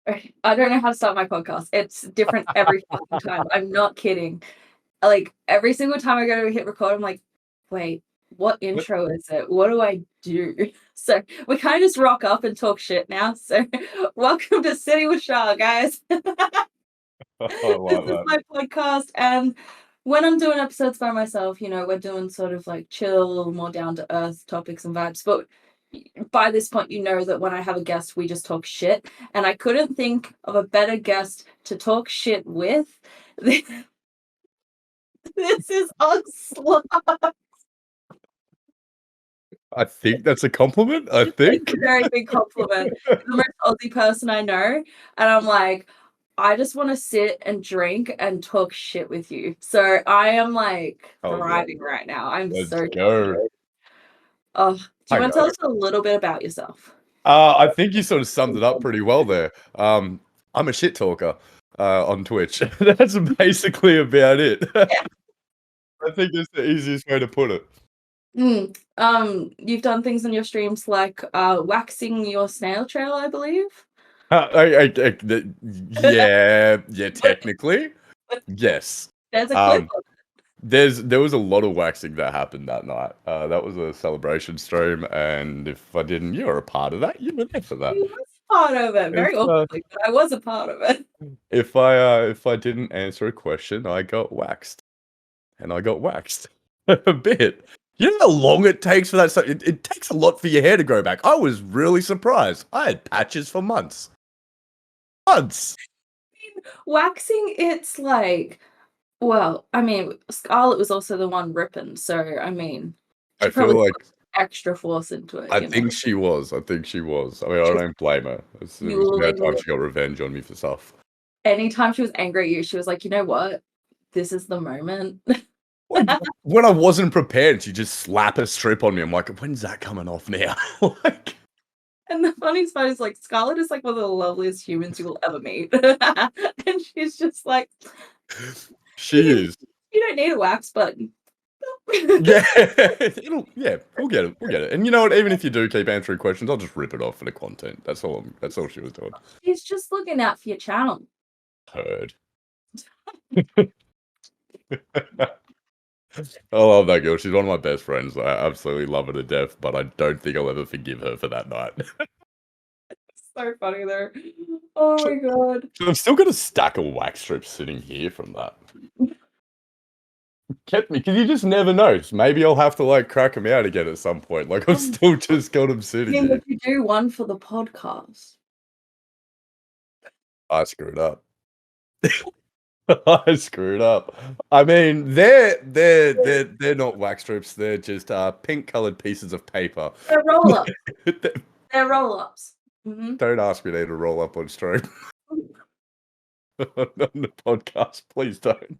I don't know how to start my podcast. It's different every fucking time. I'm not kidding. Like every single time I go to hit record, I'm like, wait, what What? intro is it? What do I do? So we kind of just rock up and talk shit now. So welcome to City with Shar, guys. I This like is that. my podcast, and when I'm doing episodes by myself, we're doing sort of like chill, more down to earth topics and vibes. But by this point, you know that when I have a guest, we just talk shit. And I couldn't think of a better guest to talk shit with. This is Ozslaught. I think that's a compliment. I It's think. a very big compliment. You're the most Aussie person I know. And I'm like, I just want to sit and drink and talk shit with you. So I am like Oh yeah, thriving right now. I'm let's so go. oh, do you Hang want to on. tell us a little bit about yourself? I think you sort of summed it up pretty well there. I'm a shit talker on Twitch. That's basically about it. I think that's the easiest way to put it. You've done things on your streams like waxing your snail trail, I believe. Yeah, technically, yes. There's a clip Um, of there was a lot of waxing that happened that night. That was a celebration stream, and if I didn't, you were a part of that. You were there for that. it. I was part of it, If very awkwardly, but I was a part of it. if I didn't answer a question, I got waxed, and I got waxed a bit. You know how long it takes for that stuff? It takes a lot for your hair to grow back. I was really surprised. I had patches for months. Months. Waxing, it's like, well, I mean, Scarlett was also the one ripping, so I mean, I she probably feel like put extra force into it, I think she was. I think she was. I mean, I She was don't blame her. It was about time fueling she got revenge on me for stuff. anytime she was angry at you, she was like, you know what? This is the moment. Like when I wasn't prepared, she just slap a strip on me. I'm like, when's that coming off now? Like, And the funniest part is like Scarlett is like one of the loveliest humans you will ever meet. And she's just like, she is. you don't need a wax button. Yeah, we'll get it. We'll get it. And you know what? Even if you do keep answering questions, I'll just rip it off for the content. That's all she was doing. She's just looking out for your channel. Heard. I love that girl. She's one of my best friends. I absolutely love her to death, but I don't think I'll ever forgive her for that night. It's so funny though. Oh my god. I've still got a stack of wax strips sitting here from that. Kept me, because you just never know. Maybe I'll have to like crack them out again at some point. Like I've still just got them I sitting mean, here. would you do one for the podcast? I screwed up. I screwed up. I mean, they're not wax strips. They're just pink colored pieces of paper. They're roll-ups. They're roll-ups. Mm-hmm. Don't ask me to roll up on stream on the podcast. Please don't.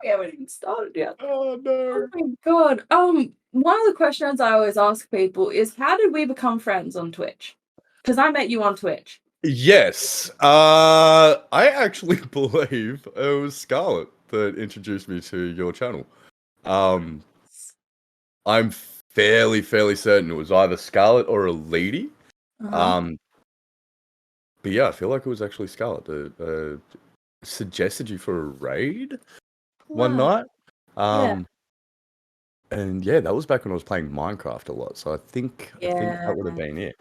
We haven't even started yet. Oh no. Oh my god. One of the questions I always ask people is how did we become friends on Twitch? Because I met you on Twitch. Yes. I actually believe it was Scarlett that introduced me to your channel. I'm fairly certain it was either Scarlett or a lady. Uh-huh. But yeah, I feel like it was actually Scarlett that suggested you for a raid one Wow. night. Yeah. And yeah, that was back when I was playing Minecraft a lot. So I think that would have been it.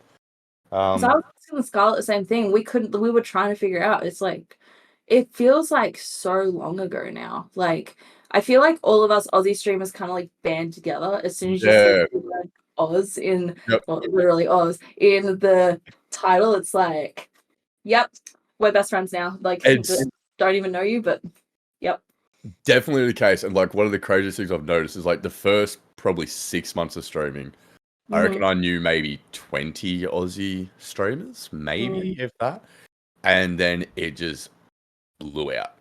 So I was asking Scarlett the same thing. We were trying to figure out. It's like it feels like so long ago now. Like I feel like all of us Aussie streamers kind of like band together as soon as you see Yeah. the word Oz in Yep. well, literally Oz in the title. It's like, yep, we're best friends now. Like It's don't even know you, but yep. definitely the case. And like one of the craziest things I've noticed is like the first probably 6 months of streaming, I reckon I knew maybe 20 Aussie streamers, maybe if that. And then it just blew out.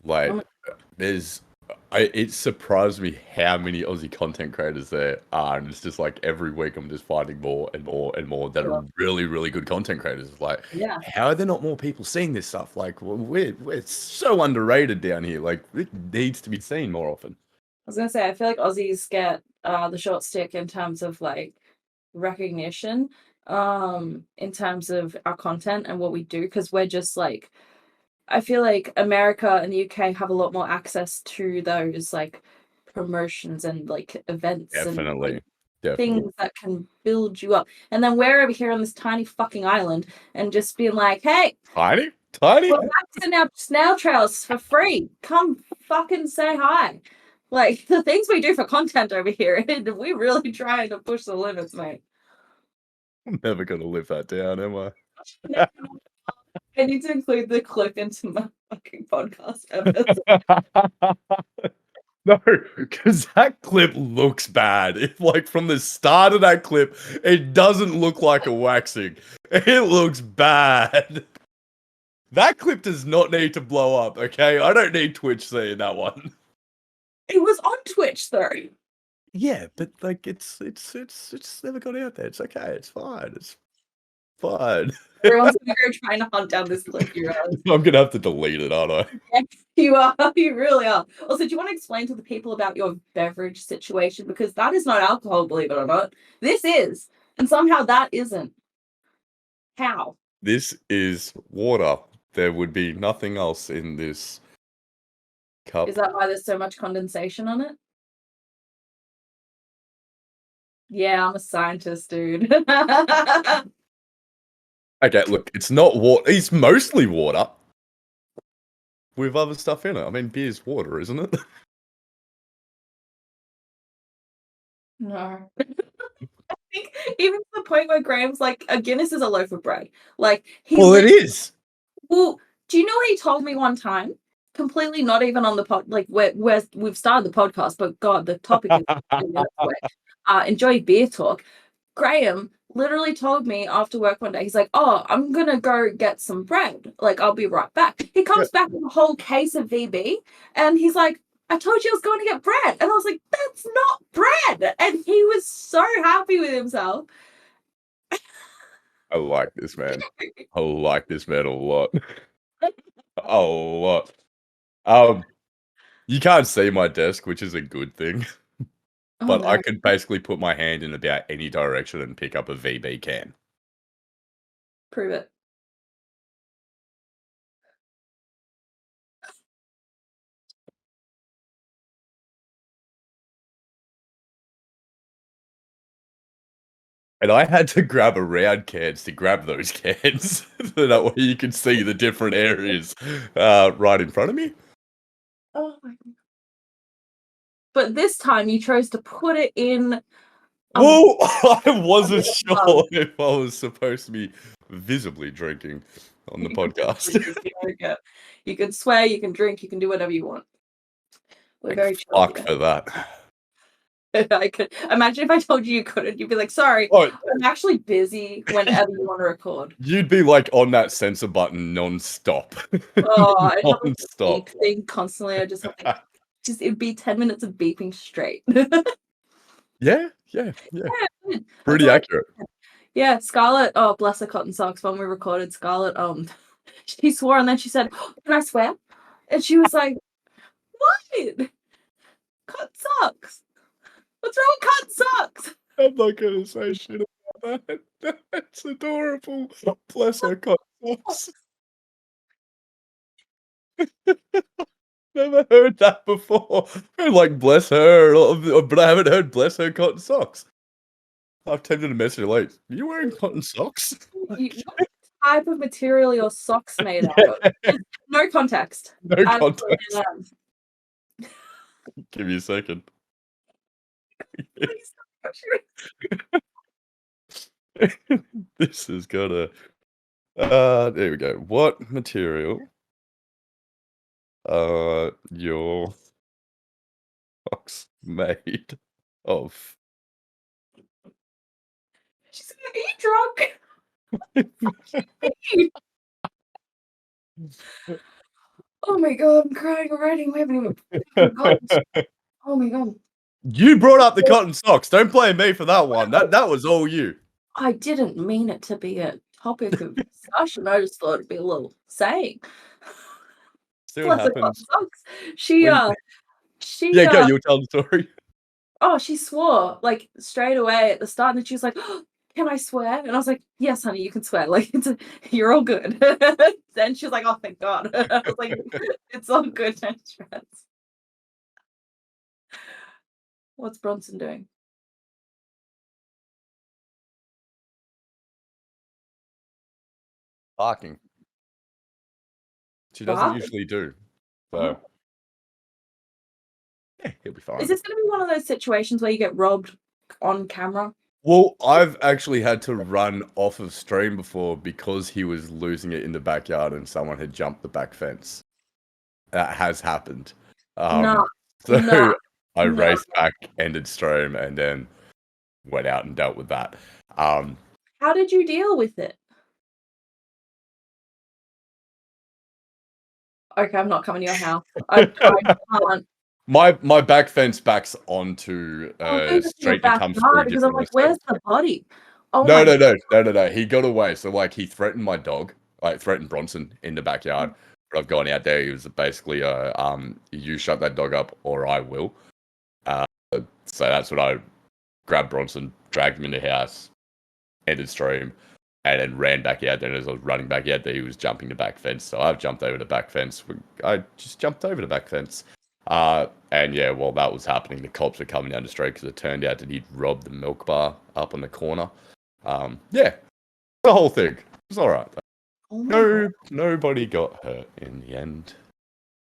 Like it surprised me how many Aussie content creators there are, and it's just like every week I'm just finding more and more and more that are really, really good content creators. It's like, how are there not more people seeing this stuff? Like, we're so underrated down here. Like, it needs to be seen more often. I was gonna say, I feel like Aussies get the short stick in terms of like recognition. in terms of our content and what we do, because we're just like, I feel like America and the UK have a lot more access to those like promotions and like events and like Definitely. Definitely. things that can build you up. And then we're over here on this tiny fucking island and just being like, hey, Tiny? Tiny? we're waxing our snail trails for free. Come fucking say hi. Like the things we do for content over here, we're really trying to push the limits, mate. I'm never gonna live that down, am I? I need to include the clip into my fucking podcast episode. No, because that clip looks bad. If, like, from the start of that clip, it doesn't look like a waxing. It looks bad. That clip does not need to blow up, okay? I don't need Twitch seeing that one. It was on Twitch though. Yeah, but like it's never got out there. It's okay. It's fine. It's fine. Everyone's gonna go trying to hunt down this clip, you realize? I'm gonna have to delete it, aren't I? Yes, you are. You really are. Also, do you want to explain to the people about your beverage situation? Because that is not alcohol, believe it or not. This is. And somehow that isn't. How? This is water. There would be nothing else in this cup. Is that why there's so much condensation on it? Yeah, I'm a scientist, dude. Okay, look, it's not water. It's mostly water with other stuff in it. I mean, beer's water, isn't it? No. I think even to the point where Graham's like, a Guinness is a loaf of bread. Like, Well, it is. Well, do you know what he told me one time? Completely not even on the pod, like we've started the podcast, but God, the topic is enjoy beer talk. Graham literally told me after work one day, he's like, "Oh, I'm gonna go get some bread. Like, I'll be right back." He comes back with a whole case of VB, and he's like, "I told you I was going to get bread," and I was like, "That's not bread," and he was so happy with himself. I like this man. I like this man a lot. A lot. You can't see my desk, which is a good thing. Oh, But I no. could basically put my hand in about any direction and pick up a VB can. Prove it. And I had to grab around cans to grab those cans. So that way you can see the different areas right in front of me. Oh my God. But this time you chose to put it in. Well, I wasn't mug. sure if I was supposed to be visibly drinking on the podcast. You can swear, you can drink, you can do whatever you want. We're very chill Fuck here. for that. I could imagine if I told you couldn't, you'd be like, sorry, Oh, I'm actually busy whenever you want to record. you'd be like on that censor button non-stop. Oh, I'd have like a Non-stop. beep thing constantly. I just have like it'd be 10 minutes of beeping straight. Yeah. Yeah, good. Pretty That's accurate. yeah, Scarlett, oh bless her cotton socks, when we recorded Scarlett, she swore and then she said, "Oh, can I swear?" And she was like, "What? Cotton socks? What's wrong with cotton socks?" I'm not gonna say shit about that. That's adorable. Bless her cotton socks. Never heard that before. Like, bless her, but I haven't heard bless her cotton socks. I'm tempted to message her like, are you wearing cotton socks? What type of material your socks made out of? No context. No Absolutely context. none. Give me a second. Please This is gonna. There we go. What material are your socks made of? She's gonna be drunk. Oh my God, I'm crying already. We haven't even got. Oh my God. You brought up the cotton socks. Don't blame me for that one. That was all you. I didn't mean it to be a topic of discussion. I just thought it'd be a little saying. See what Plus the cotton happens. socks. She When... Yeah, go. You were telling the story. oh, she swore like straight away at the start, and then she was like, oh, can I swear? And I was like, yes, honey, you can swear. Like, you're all good. Then she was like, oh, thank God. I was like, it's all good, no stress. What's Bronson doing? Barking. She doesn't Barking? usually do. Oh. So, yeah, he'll be Is fine. this going to be one of those situations where you get robbed on camera? Well, I've actually had to run off of stream before because he was losing it in the backyard and someone had jumped the back fence. That has happened. No, So no, I no. raced back, ended stream, and then went out and dealt with that. Um, How did you deal with it? Okay, I'm not coming to your house. I can't. my back fence backs onto I thought a you were in your street that comes backyard through because I'm different like, where's estates. the body? Oh No, my no, God. no, no, no, no. He got away. So like he threatened my dog, like threatened Bronson in the backyard. But I've gone out there. He was basically you shut that dog up or I will. Uh, so that's what I grabbed Bronson, dragged him in the house, ended stream, and then ran back out there. And as I was running back out there, he was jumping the back fence. So I've jumped over the back fence. I just jumped over the back fence. And yeah, while that was happening, the cops were coming down the street because it turned out that he'd robbed the milk bar up on the corner. Yeah, the whole thing. It was all right. Oh my God. Nobody got hurt in the end.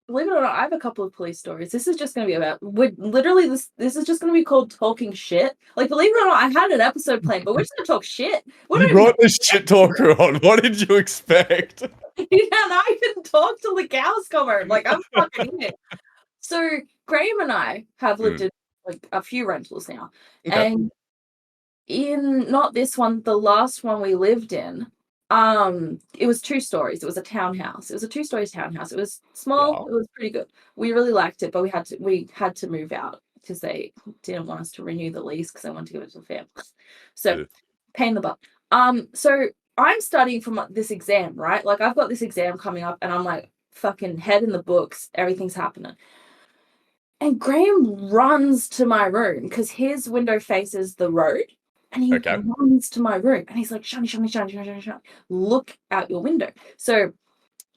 Believe it or not, I have a couple of police stories. This is just going to be about. Literally, this is just going to be called talking shit. Like, believe it or not, I had an episode planned, but we're just going to talk shit. We You don't even. brought this shit talker on. What did you expect? And I can talk till the cows come home. Like, I'm fucking in it. So Graham and I have lived Mm, in like a few rentals now, okay. and in not this one, the last one we lived in, it was 2 stories. It was a townhouse. It was a 2-story townhouse. It was small. Yeah. It was pretty good. We really liked it, but we had to move out because they didn't want us to renew the lease because they wanted to give it to the family. So Yeah. pain in the butt. So I'm studying for this exam, right? Like I've got this exam coming up, and I'm like fucking head in the books. Everything's happening. And Graham runs to my room because his window faces the road. And he Okay. runs to my room and he's like, Shani, Shani, Shani, Shani, Shani, Shani, look out your window. So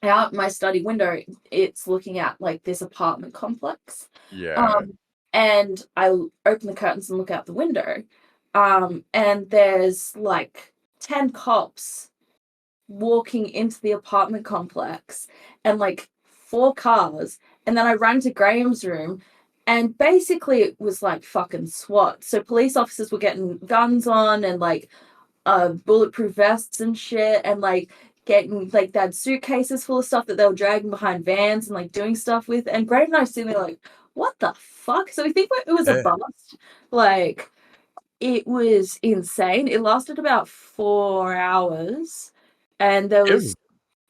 out my study window, it's looking at like this apartment complex. Yeah. Um, and I open the curtains and look out the window. And there's like 10 cops walking into the apartment complex and like 4 cars. And then I ran to Graham's room and basically it was like fucking SWAT. So police officers were getting guns on and like bulletproof vests and shit and like getting like they had suitcases full of stuff that they were dragging behind vans and like doing stuff with. And Graham and I were sitting there like, what the fuck? So we think it was a Yeah. bust. Like it was insane. It lasted about 4 hours, and there Ew. was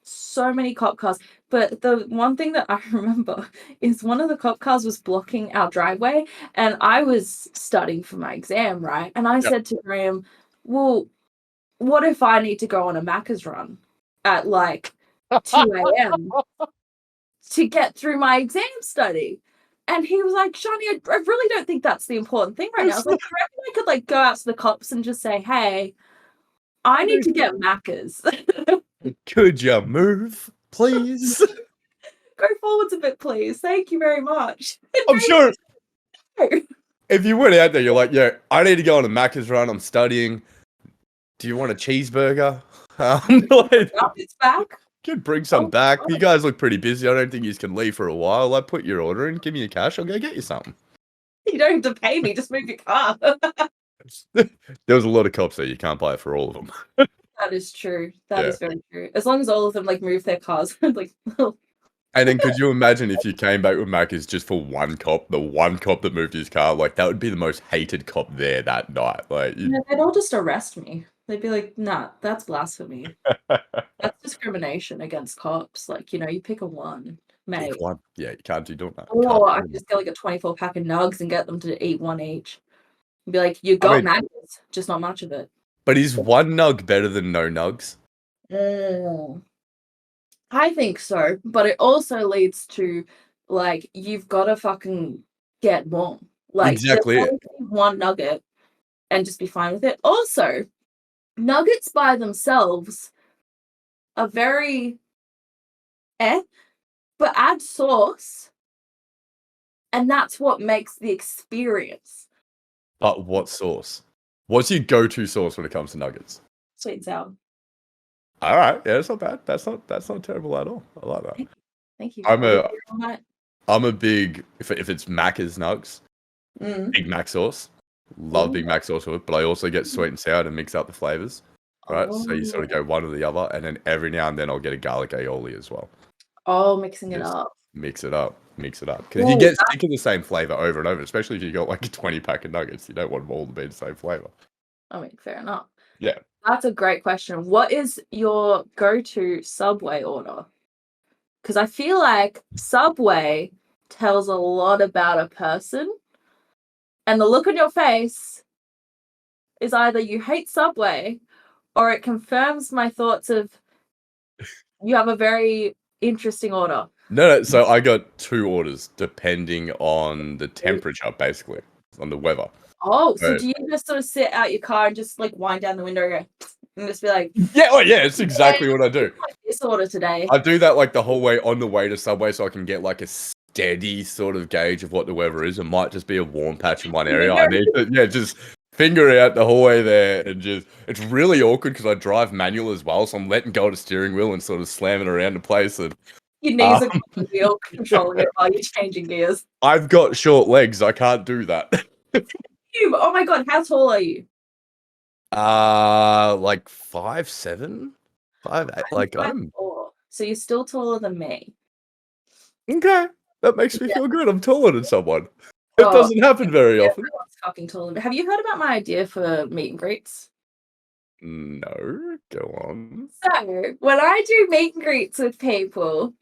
so many cop cars. But the one thing that I remember is one of the cop cars was blocking our driveway, and I was studying for my exam, right? And I Yep. said to Graham, well, what if I need to go on a Macca's run at like 2 a.m. to get through my exam study? And he was like, Shani, I really don't think that's the important thing right now. I was like, I reckon I could like go out to the cops and just say, hey, I need to get Macca's. Could you move, please? Go forwards a bit, please. Thank you very much. I'm sure No. if you went out there, you're like, yeah, I need to go on a Macca's run. I'm studying. Do you want a cheeseburger? Like, It's back. could bring some Oh, back. God. You guys look pretty busy. I don't think you can leave for a while. Like, put your order in, give me your cash. I'll go get you something. You don't have to pay me. Just move your car. There was a lot of cops there. You can't buy it for all of them. That is true. That Yeah. is very true. As long as all of them like move their cars, like And then could you imagine if you came back with Macca's just for one cop, the one cop that moved his car? Like, that would be the most hated cop there that night. Like, they'd all just arrest me. They'd be like, nah, that's blasphemy. That's discrimination against cops. Like, you pick a one, mate. pick one. Yeah, you can't do doing that. Can't Or I do could that. just get like a 24 pack of nugs and get them to eat one each. And be like, you I got mean, maggots, just not much of it. but is one nug better than no nugs? Mm. I think so, but it also leads to like you've got to fucking get warm. Like there's Exactly got it. to be one nugget and just be fine with it. Also, nuggets by themselves are very but add sauce, and that's what makes the experience. But what sauce? What's your go-to sauce when it comes to nuggets? Sweet and sour. All right, yeah, it's not bad. That's not terrible at all. I like that. Thank you. Thank you. I'm Are we a clear on that? I'm a big if it's Macca's nugs, Mm. Big Mac sauce. Love Oh. Big Mac sauce with it, but I also get sweet and sour to mix up the flavors. Right, so you sort of Oh. go one or the other, and then every now and then I'll get a garlic aioli as well. Oh, mixing it Just up. mix it up, mix it up. Because if you Oh, get that sick of the same flavor over and over, especially if you got like a 20 pack of nuggets, you don't want them all to be the same flavor. I mean, fair enough. Yeah. That's a great question. What is your go-to Subway order? Because I feel like Subway tells a lot about a person, and the look on your face is either you hate Subway or it confirms my thoughts of you have a very interesting order. No, so I got two orders depending on the temperature, basically, on the weather. Oh, so But do you just sort of sit out your car and just like wind down the window and go, and just be like, yeah, oh yeah, it's yeah, exactly what I do. like this order today? I do that like the whole way on the way to Subway so I can get like a steady sort of gauge of what the weather is. It might just be a warm patch in one area. I need to, yeah, just finger it out the whole way there and just, it's really awkward because I drive manual as well. So I'm letting go of the steering wheel and sort of slamming around the place. And Your knees are on the wheel, controlling it while you're changing gears. I've got short legs. I can't do that. Oh my god, how tall are you? Like 5'7", 5'8". Like I'm I'm 5'4", so you're still taller than me. okay. That makes me Yeah. feel good. I'm taller than someone. It Oh, doesn't happen very often. everyone's fucking taller. Have you heard about my idea for meet and greets? No, go on. So, when I do meet and greets with people,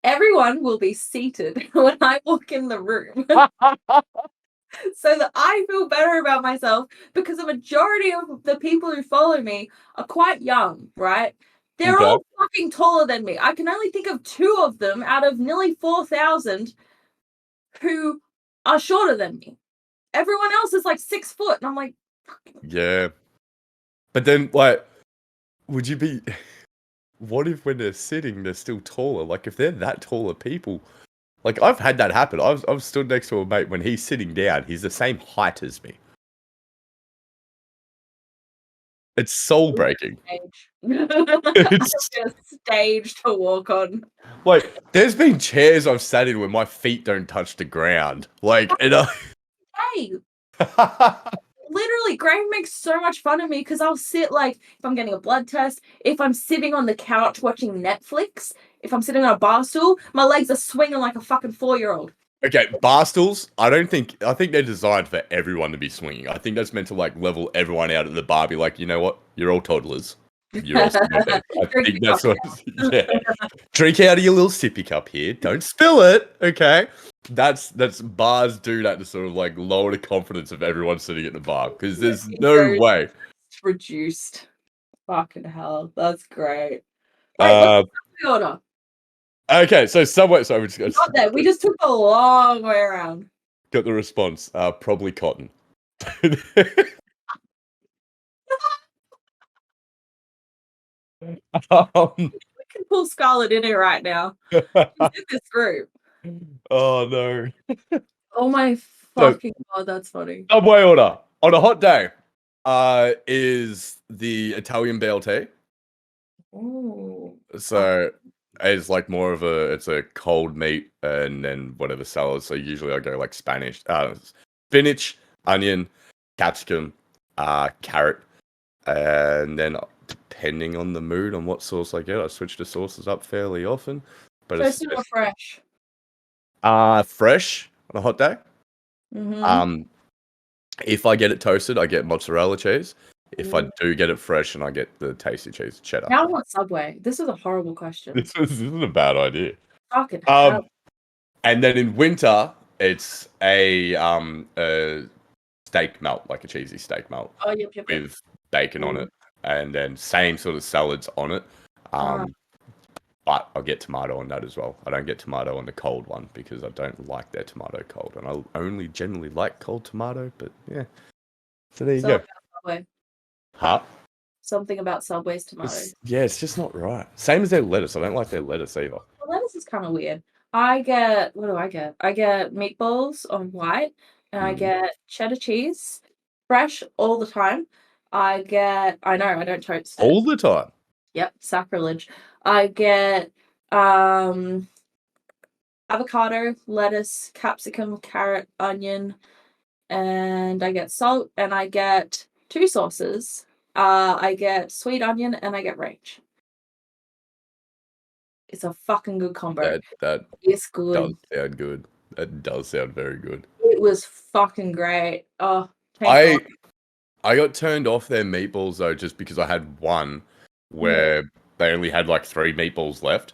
everyone will be seated when I walk in the room so that I feel better about myself because the majority of the people who follow me are quite young, right? They're Okay. all fucking taller than me. I can only think of 2 of them out of nearly 4,000 who are shorter than me. Everyone else is like 6 foot, and I'm like, Yeah. But then, like, would you be? What if when they're sitting, they're still taller? Like, if they're that taller people, like I've had that happen. I've stood next to a mate when he's sitting down. He's the same height as me. It's soul breaking. stage. It's A stage to walk on. like there's been chairs I've sat in where my feet don't touch the ground. Like, and Hey, literally, Graham makes so much fun of me because I'll sit like if I'm getting a blood test, if I'm sitting on the couch watching Netflix, if I'm sitting on a bar stool, my legs are swinging like a fucking 4-year-old. okay, bar stools. I think they're designed for everyone to be swinging. I think that's meant to like level everyone out at the bar. Be like, you know what? You're all toddlers. You're all sitting there. I Drink think your that's coffee what. Yeah. Drink out of your little sippy cup here. Don't spill it. Okay. That's bars do that to sort of like lower the confidence of everyone sitting at the bar because there's no Very way. reduced. Fucking hell, that's great. Right, what's Uh, the order? okay, so Subway. So we just Not that we just took a long way around. got the response. Probably cotton. um, We can pull Scarlett in here right now. She's in this group. oh no. Oh my So fucking god, that's funny. Subway order on a hot day is the Italian BLT. Oh. So it's like more of it's a cold meat and then whatever salad. So usually I go like spinach, onion, capsicum, carrot, and then depending on the mood on what sauce I get, I switch the sauces up fairly often. But Toasted or fresh? fresh on a hot day. Mm-hmm. If I get it toasted, I get mozzarella cheese. If I Ooh. do get it fresh, and I get the tasty cheese cheddar. Now I want Subway. This is a horrible question. This isn't a bad idea. Fucking hell. And then in winter, it's a steak melt, like a cheesy steak melt Oh, yep. with bacon on it, and then same sort of salads on it. Ah. But I'll get tomato on that as well. I don't get tomato on the cold one because I don't like their tomato cold, and I only generally like cold tomato. But yeah, so there you So go. Subway. Huh? Something about Subway's tomato. It's just not right. Same as their lettuce. I don't like their lettuce either. Well, lettuce is kind of weird. I get, what do I get? I get meatballs on white, and I get cheddar cheese, fresh all the time. I know, I don't toast it. All the time. Yep, sacrilege. I get avocado, lettuce, capsicum, carrot, onion, and I get salt, and I get 2 sauces. I get sweet onion, and I get ranch. It's a fucking good combo. That It's does good. sound good. That does sound very good. It was fucking great. Oh, thank God. I got turned off their meatballs though, just because I had one where they only had like 3 meatballs left.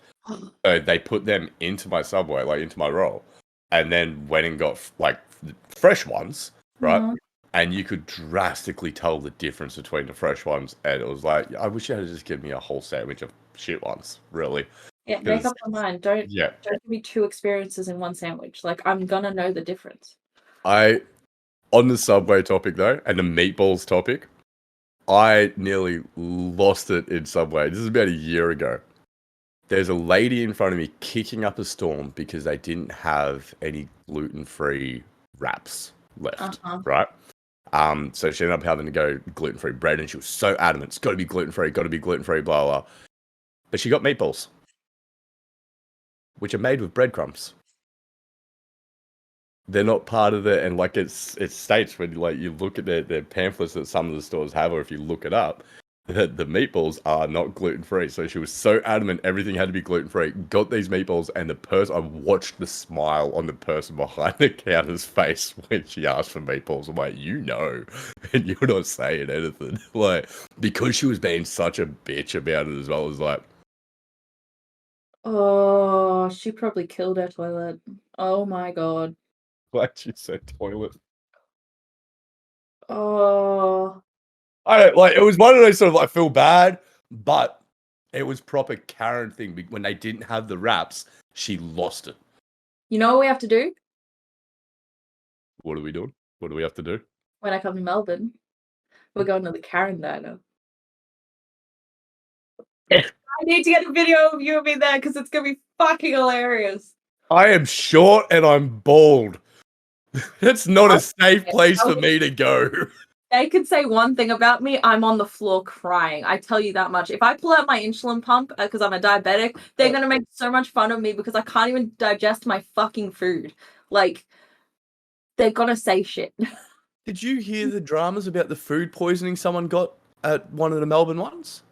So they put them into my Subway, like into my roll, and then went and got like fresh ones, right? Mhm. And you could drastically tell the difference between the fresh ones, and it was like, I wish you had just given me a whole sandwich of shit ones, really. Yeah, make 'Cause up your mind. Don't yeah, give me 2 experiences in one sandwich. Like, I'm gonna know the difference. on the Subway topic though, and the meatballs topic, I nearly lost it in Subway. This is about a year ago. There's a lady in front of me kicking up a storm because they didn't have any gluten-free wraps left, right? So she ended up having to go gluten-free bread, and she was so adamant, it's got to be gluten-free, got to be gluten-free, blah, blah. But she got meatballs, which are made with breadcrumbs. They're not part of it, and like it states when like you look at their pamphlets that some of the stores have, or if you look it up, that the meatballs are not gluten free. So she was so adamant everything had to be gluten free. Got these meatballs, and I watched the smile on the person behind the counter's face when she asked for meatballs. I'm like, and you're not saying anything, like because she was being such a bitch about it as well. As like, Oh, she probably killed her toilet. Oh my God. like she said, toilet. Oh. I don't like. It was one of those sort of like feel bad, but it was proper Karen thing. When they didn't have the wraps, she lost it. You know what we have to do What are we doing? What do we have to do? when I come to Melbourne? We're going to the Karen Diner. I need to get a video of you and me there because it's gonna be fucking hilarious. I am short and I'm bald. That's not a safe place for me to go. They could say one thing about me, I'm on the floor crying. I tell you that much. If I pull out my insulin pump because I'm a diabetic, they're gonna make so much fun of me because I can't even digest my fucking food. Like, they're gonna say shit. Did you hear the dramas about the food poisoning someone got at one of the Melbourne ones?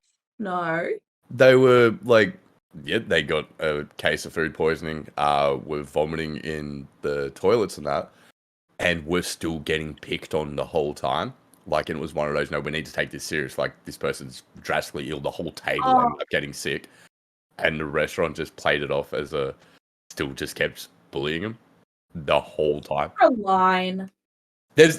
No. They were like, yeah, they got a case of food poisoning, were vomiting in the toilets and that, and were still getting picked on the whole time. Like, and it was one of those, no, we need to take this serious. Like, this person's drastically ill, the whole table ended up getting sick. And the restaurant just played it off as still just kept bullying him the whole time. A line. There's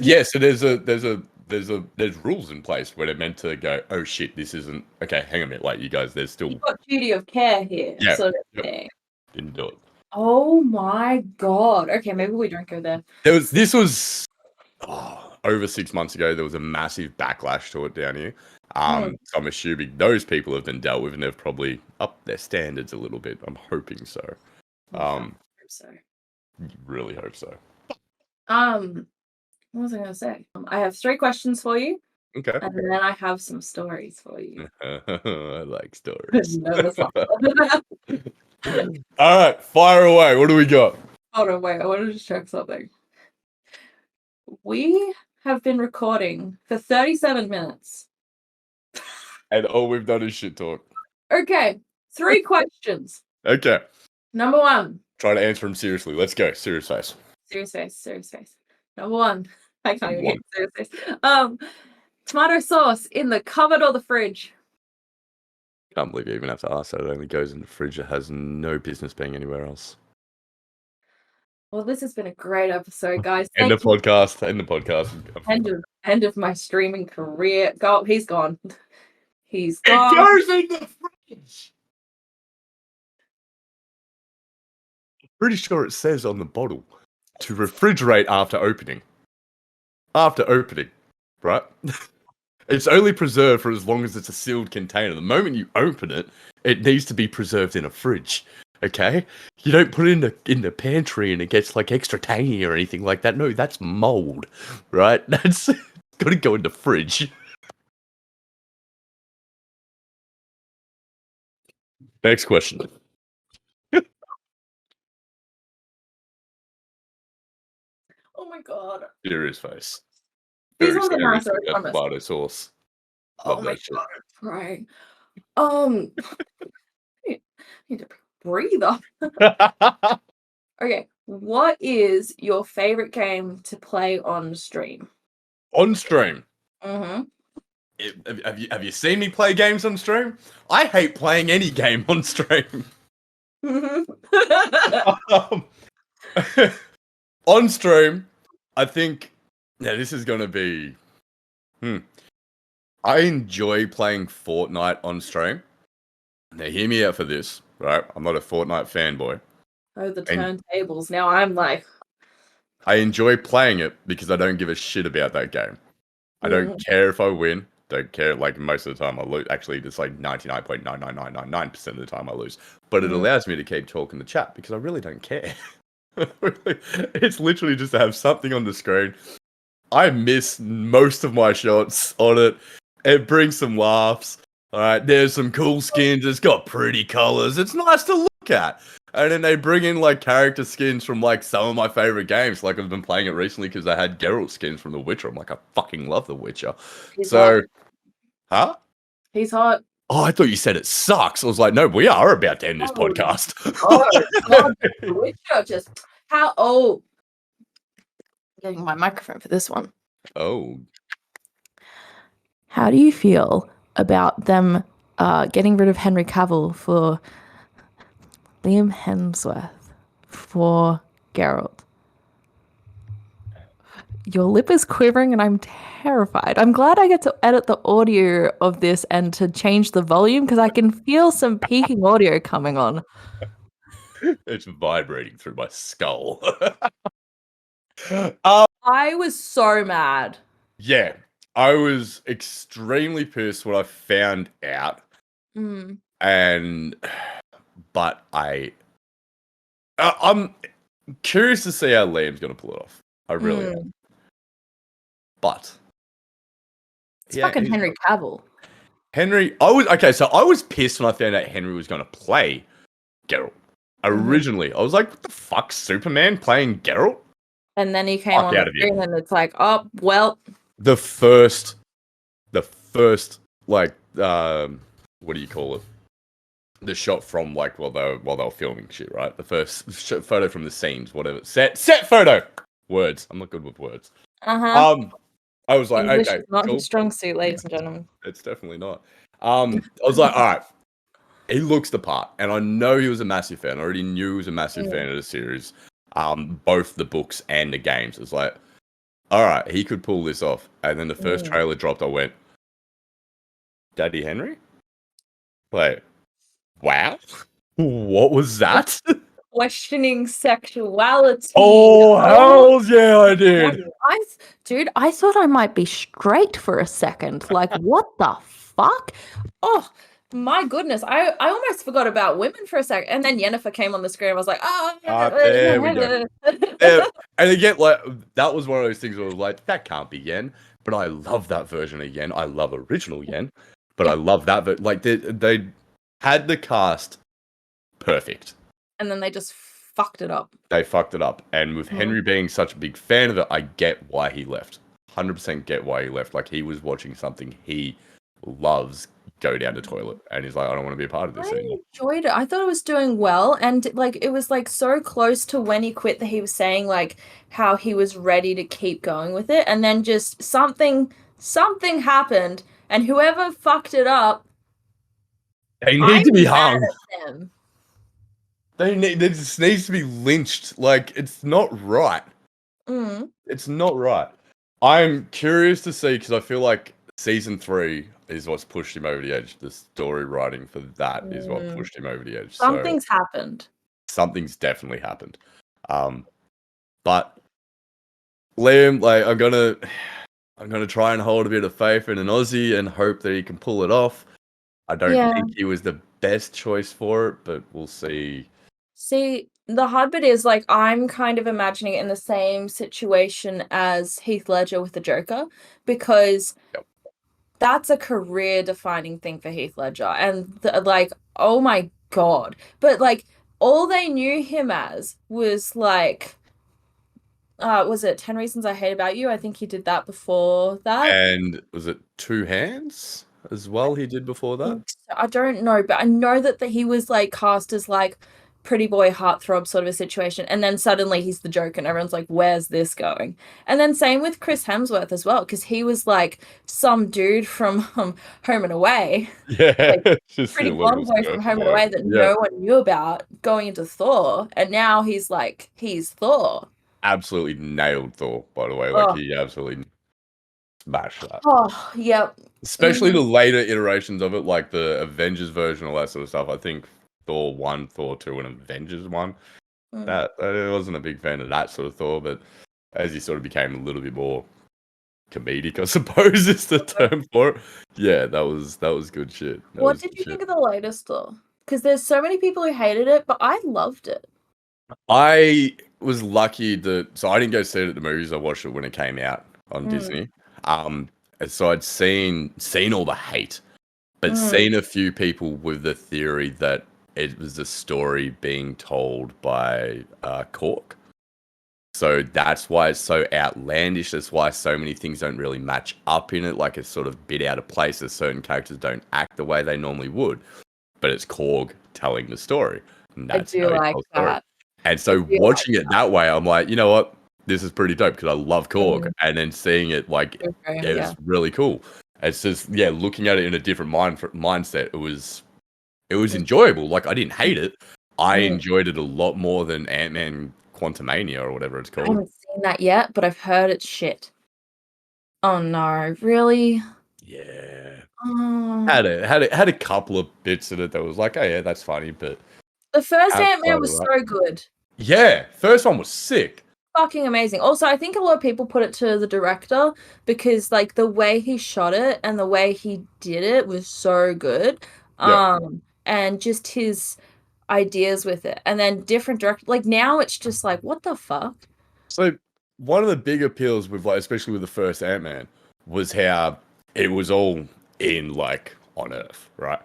rules in place where they're meant to go, oh shit, this isn't okay. Hang on a minute, like you guys, there's still You've got duty of care here. yeah, Sort of yep, thing. didn't do it. Oh my God. Okay, maybe we don't go there. This was over 6 months ago. There was a massive backlash to it down here. So I'm assuming those people have been dealt with and they've probably upped their standards a little bit. I'm hoping so. I hope so. Really hope so. What was I gonna say? I have 3 questions for you. Okay. And then I have some stories for you. I like stories. No, that's not. All right, fire away. What do we got? Hold on, wait. I want to just check something. We have been recording for 37 minutes. And all we've done is shit talk. Okay, 3 questions. Okay. Number 1. Try to answer them seriously. Let's go. Serious face. Serious face. Number 1. I can't even get serious face. Tomato sauce in the cupboard or the fridge? Can't believe you even have to ask that. It only goes in the fridge. It has no business being anywhere else. Well, this has been a great episode, guys. End the podcast. End of my streaming career. Go, he's gone. He's It gone. goes in the fridge. Pretty sure it says on the bottle to refrigerate after opening. After opening, right? It's only preserved for as long as it's a sealed container. The moment you open it, it needs to be preserved in a fridge. Okay? You don't put it in the pantry and it gets like extra tangy or anything like that. No, that's mold, right? That's got to go in the fridge. Next question. Oh my god. Serious face. These Very ones are serious nice, I about promise. tomato sauce. Oh Love my that shit. god, I'm crying. Um, need to breathe up. Okay, what is your favorite game to play on stream? On stream. Mm-hmm. Have you seen me play games on stream? I hate playing any game on stream. Um, on stream, I think. Yeah, this is gonna be. I enjoy playing Fortnite on stream. Now, hear me out for this, right? I'm not a Fortnite fanboy. Oh, the And turntables. Now I'm like, I enjoy playing it because I don't give a shit about that game. I don't care if I win. Don't care. Like, most of the time I lose. Actually, it's like 99.99999% of the time I lose. But it allows me to keep talking to chat because I really don't care. It's literally just to have something on the screen. I miss most of my shots on it. It brings some laughs. All right, there's some cool skins. It's got pretty colors. It's nice to look at. And then they bring in like character skins from like some of my favorite games. Like I've been playing it recently because I had Geralt skins from The Witcher. I'm like, I fucking love The Witcher. he's So, hot. huh? He's hot. Oh, I thought you said it sucks. I was like, no, we are about to end this Oh, podcast. oh, God, The Witcher just how oh getting my microphone for this one. Oh, How do you feel about them getting rid of Henry Cavill for Liam Hemsworth for Geralt? Your lip is quivering and I'm terrified. I'm glad I get to edit the audio of this and to change the volume because I can feel some peaking audio coming on. it's vibrating through my skull. I was so mad. Yeah, I was extremely pissed when I found out, and but I'm curious to see how Liam's gonna pull it off. I really am. But it's fucking Henry Cavill. Henry, I was pissed when I found out Henry was gonna play Geralt. Originally, I was like, "What the fuck, Superman playing Geralt?" And then he came on the screen, and it's like, oh well. The first, like, what do you call it? The shot from like while they were filming shit, right? The first photo from the scenes, whatever. Set photo. Words. I'm not good with words. I was like, English okay, is not cool. his strong suit, ladies and gentlemen. It's definitely not. I was like, all right, he looks the part, and I know he was a massive fan. I already knew he was a massive fan of the series, both the books and the games. It was like, all right, he could pull this off. And then the first trailer dropped, I went, Daddy Henry? Wait, wow, what was that? Questioning sexuality. Oh, hell yeah, I did. I thought I might be straight for a second. Like, what the fuck? Oh, my goodness. I almost forgot about women for a second. And then Yennefer came on the screen. I was like, there we go. And again, like, that was one of those things where I was like, that can't be Yen. But I love that version of Yen. I love original Yen. But I love that. Like, they had the cast perfect. And then they just fucked it up. They fucked it up. And with Henry being such a big fan of it, I get why he left. 100% get why he left. Like, he was watching something he loves go down the toilet. And he's like, I don't want to be a part of this anymore. I enjoyed it. I thought it was doing well. And, like, it was, like, so close to when he quit that he was saying, like, how he was ready to keep going with it. And then just something happened. And whoever fucked it up, they need to be hung. This just needs to be lynched. Like, it's not right. It's not right. I'm curious to see, because I feel like season 3 is what's pushed him over the edge. The story writing for that is what pushed him over the edge. Something's happened. Something's definitely happened. But Liam, like, I'm going to try and hold a bit of faith in an Aussie and hope that he can pull it off. I don't Yeah. think he was the best choice for it, but we'll see. See, the hard bit is like I'm kind of imagining it in the same situation as Heath Ledger with the Joker, because Yep. that's a career defining thing for Heath Ledger. And like, oh my God. But like, all they knew him as was like, was it 10 Reasons I Hate About You? I think he did that before that. And was it Two Hands as well he did before that? I don't know, but I know that he was like cast as like pretty boy heartthrob sort of a situation, and then suddenly he's the Joker, and everyone's like, "Where's this going?" And then same with Chris Hemsworth as well, because he was like some dude from Home and Away, Yeah, like just a pretty little blonde boy from surf Home and boy. Away that Yeah, no one knew about going into Thor, and now he's Thor. absolutely nailed Thor, by the way. Like, Oh, he absolutely smashed that. oh, yep. Especially Hmm. the later iterations of it, like the Avengers version, all that sort of stuff. I think Thor 1, Thor 2, and Avengers 1. I wasn't a big fan of that sort of Thor, but as he sort of became a little bit more comedic, I suppose is the term for it. Yeah, that was good shit. That What was did good you shit. think of the latest though? Because there's so many people who hated it, but I loved it. I was lucky that so I didn't go see it at the movies. I watched it when it came out on Mm, Disney. And so I'd seen all the hate, but mm. seen a few people with the theory that it was a story being told by Cork. So that's why it's so outlandish. That's why so many things don't really match up in it. Like it's sort of bit out of place. As certain characters don't act the way they normally would. But it's Korg telling the story, and I that's do how he like tells the story. that. And I so do like watching it that way, I'm like, you know what, this is pretty dope because I love Korg, that. and then seeing it like it Yeah. was really cool. It's just looking at it in a different mindset. It was enjoyable. Like I didn't hate it. I Mm. enjoyed it a lot more than Ant-Man Quantumania or whatever it's I called. haven't seen that yet, but I've heard it's shit. Oh no, really? Yeah, Oh. had a couple of bits in it that was like, oh yeah, that's funny, but The first Ant-Man outside of was that, so good. yeah, first one was sick. Fucking amazing. Also, I think a lot of people put it to the director because like the way he shot it and the way he did it was so good. Yeah. And just his ideas with it. And then different direct like now it's just like what the fuck? So one of the big appeals with like, especially with the first Ant-Man, was how it was all in like on Earth, right?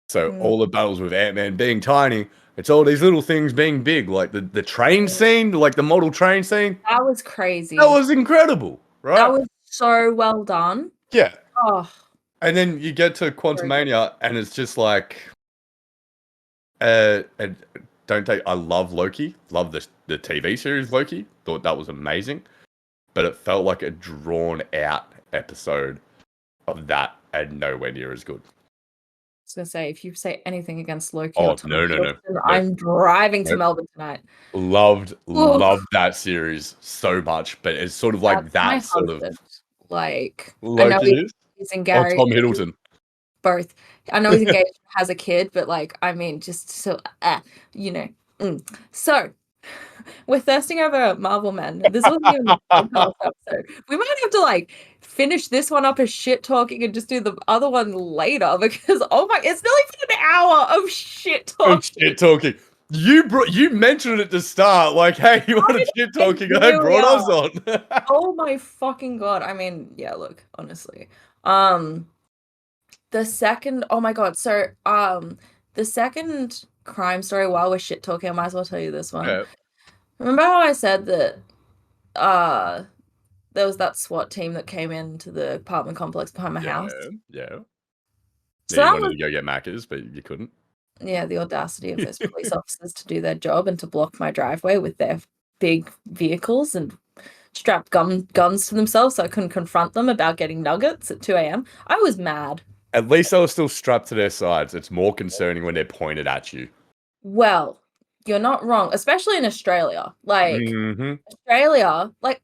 So Mm, all the battles with Ant-Man being tiny, it's all these little things being big, like the train mm. scene, like the model train scene. That was That crazy. was incredible, That right? was so well done. Yeah. Oh, And then you get to very good. Quantumania, and it's just like, and don't take. I love Loki, love the TV series Loki. Thought that was amazing, but it felt like a drawn out episode of that and nowhere near as good. I was gonna say if you say anything against Loki or Oh Tom no no no Hiddleston, no I'm driving to no! Melbourne tonight. Loved Oh, that series so much, but it's sort of like that's my that sort of husband. Like, I know Loki is. he's Oh, engaged, Tom Hiddleston. both. I know he's engaged, has a kid, but like, I mean, just so, you know. So, we're thirsting over Marvel Men. This wasn't even the podcast episode. We might have to like finish this one up as shit talking and just do the other one later because oh my, it's nearly been an hour of shit Of talking. shit talking. You mentioned it at the start, like, hey, you want I a know, shit and talking? I here we brought are. us on. Oh my fucking God. I mean, yeah, look, honestly. Um, the second, oh my God. So, the second crime story while we're shit talking, I might as well tell you this one. Yeah, Remember how I said that uh there was that SWAT team that came into the apartment complex behind my yeah, house? yeah. So Yeah, you that wanted was, to go get Macca's, but you couldn't. yeah, the audacity of those police officers to do their job and to block my driveway with their big vehicles and strap guns to themselves so I couldn't confront them about getting nuggets at 2 a.m. I was mad. At least they were still strapped to their sides. It's more concerning when they're pointed at you. Well, you're not wrong, especially in Australia. Like, Hmm. Australia, like,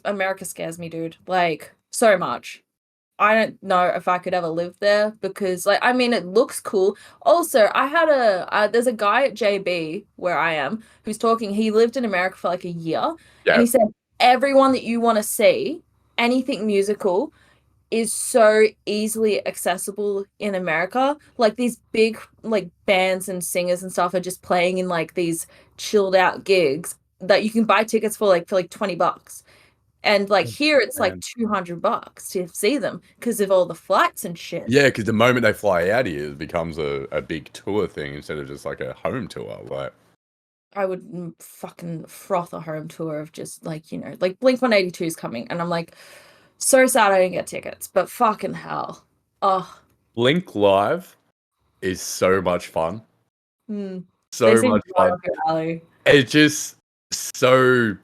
America scares me, dude. Like, so much. I don't know if I could ever live there because, like, I mean, it looks cool. Also, I had there's a guy at JB where I am who's talking. He lived in America for like a year, and Yeah. he said everyone that you want to see anything musical is so easily accessible in America. Like these big like bands and singers and stuff are just playing in like these chilled out gigs that you can buy tickets for like $20. And like here it's like Man. $200 to see them because of all the flights and shit. Yeah, because the moment they fly out here, it becomes a big tour thing instead of just like a home tour. Like, I would fucking froth a home tour of just like, like Blink 182 is coming. And I'm like, so sad I didn't get tickets, but fucking hell. Oh, Blink Live is so much fun. they So seem much right fun. up your alley. It's just so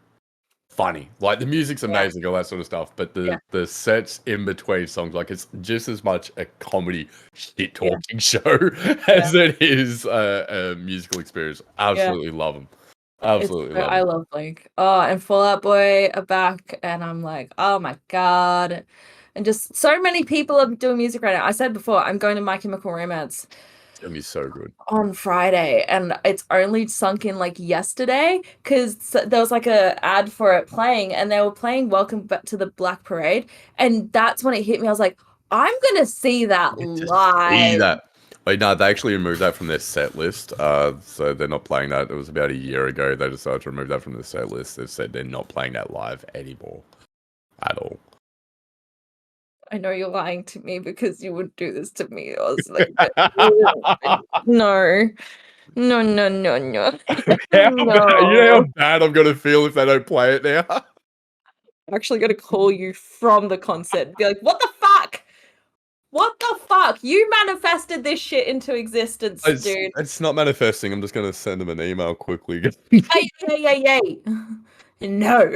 funny. Like the music's Yeah, amazing, all that sort of stuff. But yeah, the sets in between songs, like it's just as much a comedy shit yeah, talking show yeah, as it is a musical experience. yeah. Absolutely love them. It's Absolutely love I them. love Blink. Oh, and Fall Out Boy are back, and I'm like, oh my God. And just so many people are doing music right now. I said before, I'm going to My Chemical Romance It's gonna be so good. on Friday, and it's only sunk in like yesterday because there was like a ad for it playing, and they were playing Welcome Back to the Black Parade, and that's when it hit me. I was like, I'm gonna see that Get to see live. that. Wait, no, they actually removed that from their set list. So they're not playing that. It was about a year ago. They decided to remove that from the set list. They've said they're not playing that live anymore at all. I know you're lying to me because you would do this to me. I was like, no, no, no, no, no, How bad, you know how no. bad I'm gonna feel if they don't play it now? I'm actually gonna call you from the concert and be like, what the fuck? What the fuck? You manifested this shit into existence, dude. It's not manifesting. I'm just gonna send them an email quickly. Hey, hey, hey, hey. No.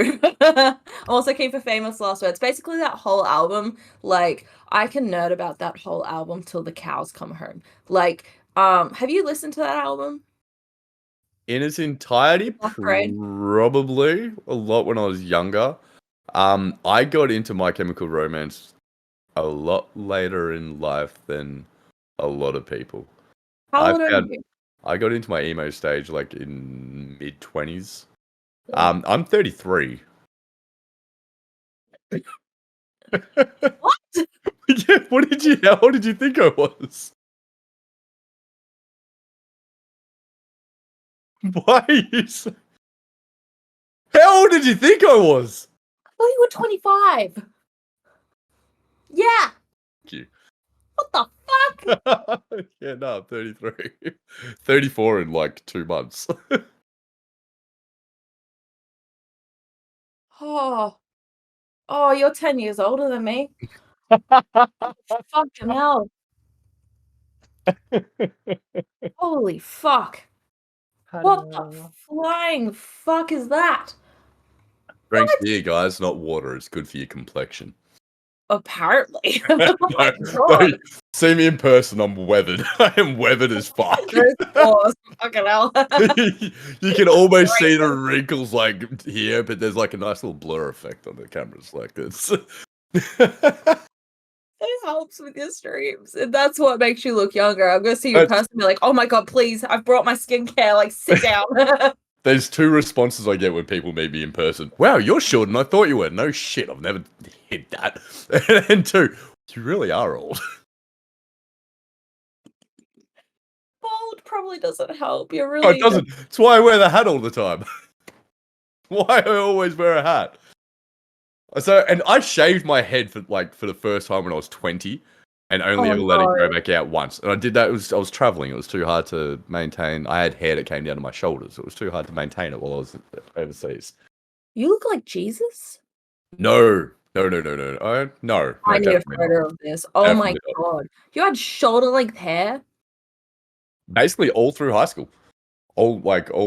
I'm also keen for Famous Last Words. Basically, that whole album, like, I can nerd about that whole album till the cows come home. Like, have you listened to that album? In its entirety, Black Parade? probably a lot when I was younger. I got into My Chemical Romance a lot later in life than a lot of people. How I old are found you? I got into my emo stage like in mid-20s. I'm 33. What? Yeah, how old did you think I was? Why are you so, how old did you think I was? I thought you were 25. Yeah. Thank you. What the fuck? Yeah, no, I'm 33. 34 in like 2 months. Oh, oh, you're 10 years older than me. Fucking hell. Holy fuck. What the Ta-da. flying fuck is that? Drink What? beer, guys, not water. It's good for your complexion. Apparently. No, Oh my no, God. see me in person. I'm weathered. I am weathered as fuck. Those pores. Fucking hell. You can almost see the wrinkles like here, but there's like a nice little blur effect on the cameras. Like it's. It helps with your streams. And that's what makes you look younger. I'm gonna see you in That's- person and be like, oh my God, please, I've brought my skincare. Like, sit down. There's two responses I get when people meet me in person. Wow, you're short, and I thought you were. No shit, I've never hit that. And two, you really are old. Bald probably doesn't help. You're No, it really doesn't. It's why I wear the hat all the time. Why I always wear a hat. So, and I shaved my head for the first time when I was 20, and only oh ever let it grow no. back out once. And I did that. I was traveling. It was too hard to maintain. I had hair that came down to my shoulders. It was too hard to maintain it while I was overseas. You look like Jesus. No, no, no, no, no, no, I no, need a definitely not. photo of this. Oh my Definitely not. God. You had shoulder length hair? Basically, all through high school, all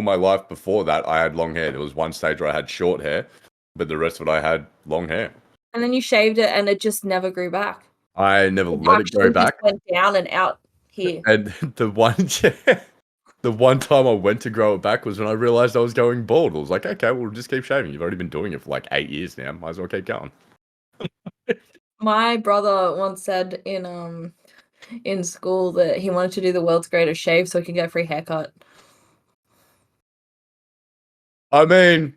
my life before that, I had long hair. There was one stage where I had short hair, but the rest of it, I had long hair. And then you shaved it and it just never grew back. I never It let it grow actually just back. went down and out here. And the one time I went to grow it back was when I realized I was going bald. I was like, okay, we'll just keep shaving. You've already been doing it for like 8 years now. Might as well keep going. My brother once said in school that he wanted to do the world's greatest shave so he can get a free haircut. I mean,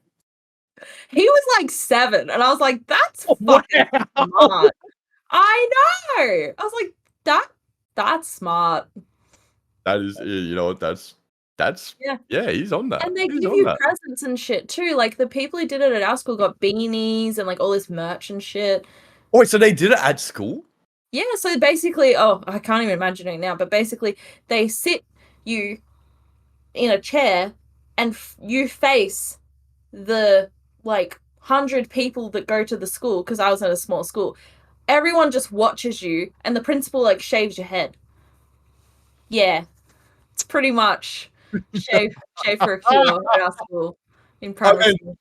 He was like 7, and I was like, "That's Wow. fucking smart." I know. I was like, that's smart. That is, you know what? That's Yeah. yeah. He's on that. And they He's give on you that. presents and shit too. Like the people who did it at our school got beanies and like all this merch and shit. Oh, wait, so they did it at school? Yeah, so basically, oh, I can't even imagine it now, but basically they sit you in a chair and you face the like 100 people that go to the school because I was at a small school. Everyone just watches you and the principal like shaves your head. Yeah, it's pretty much shave for a cure at our school in I primary mean, school.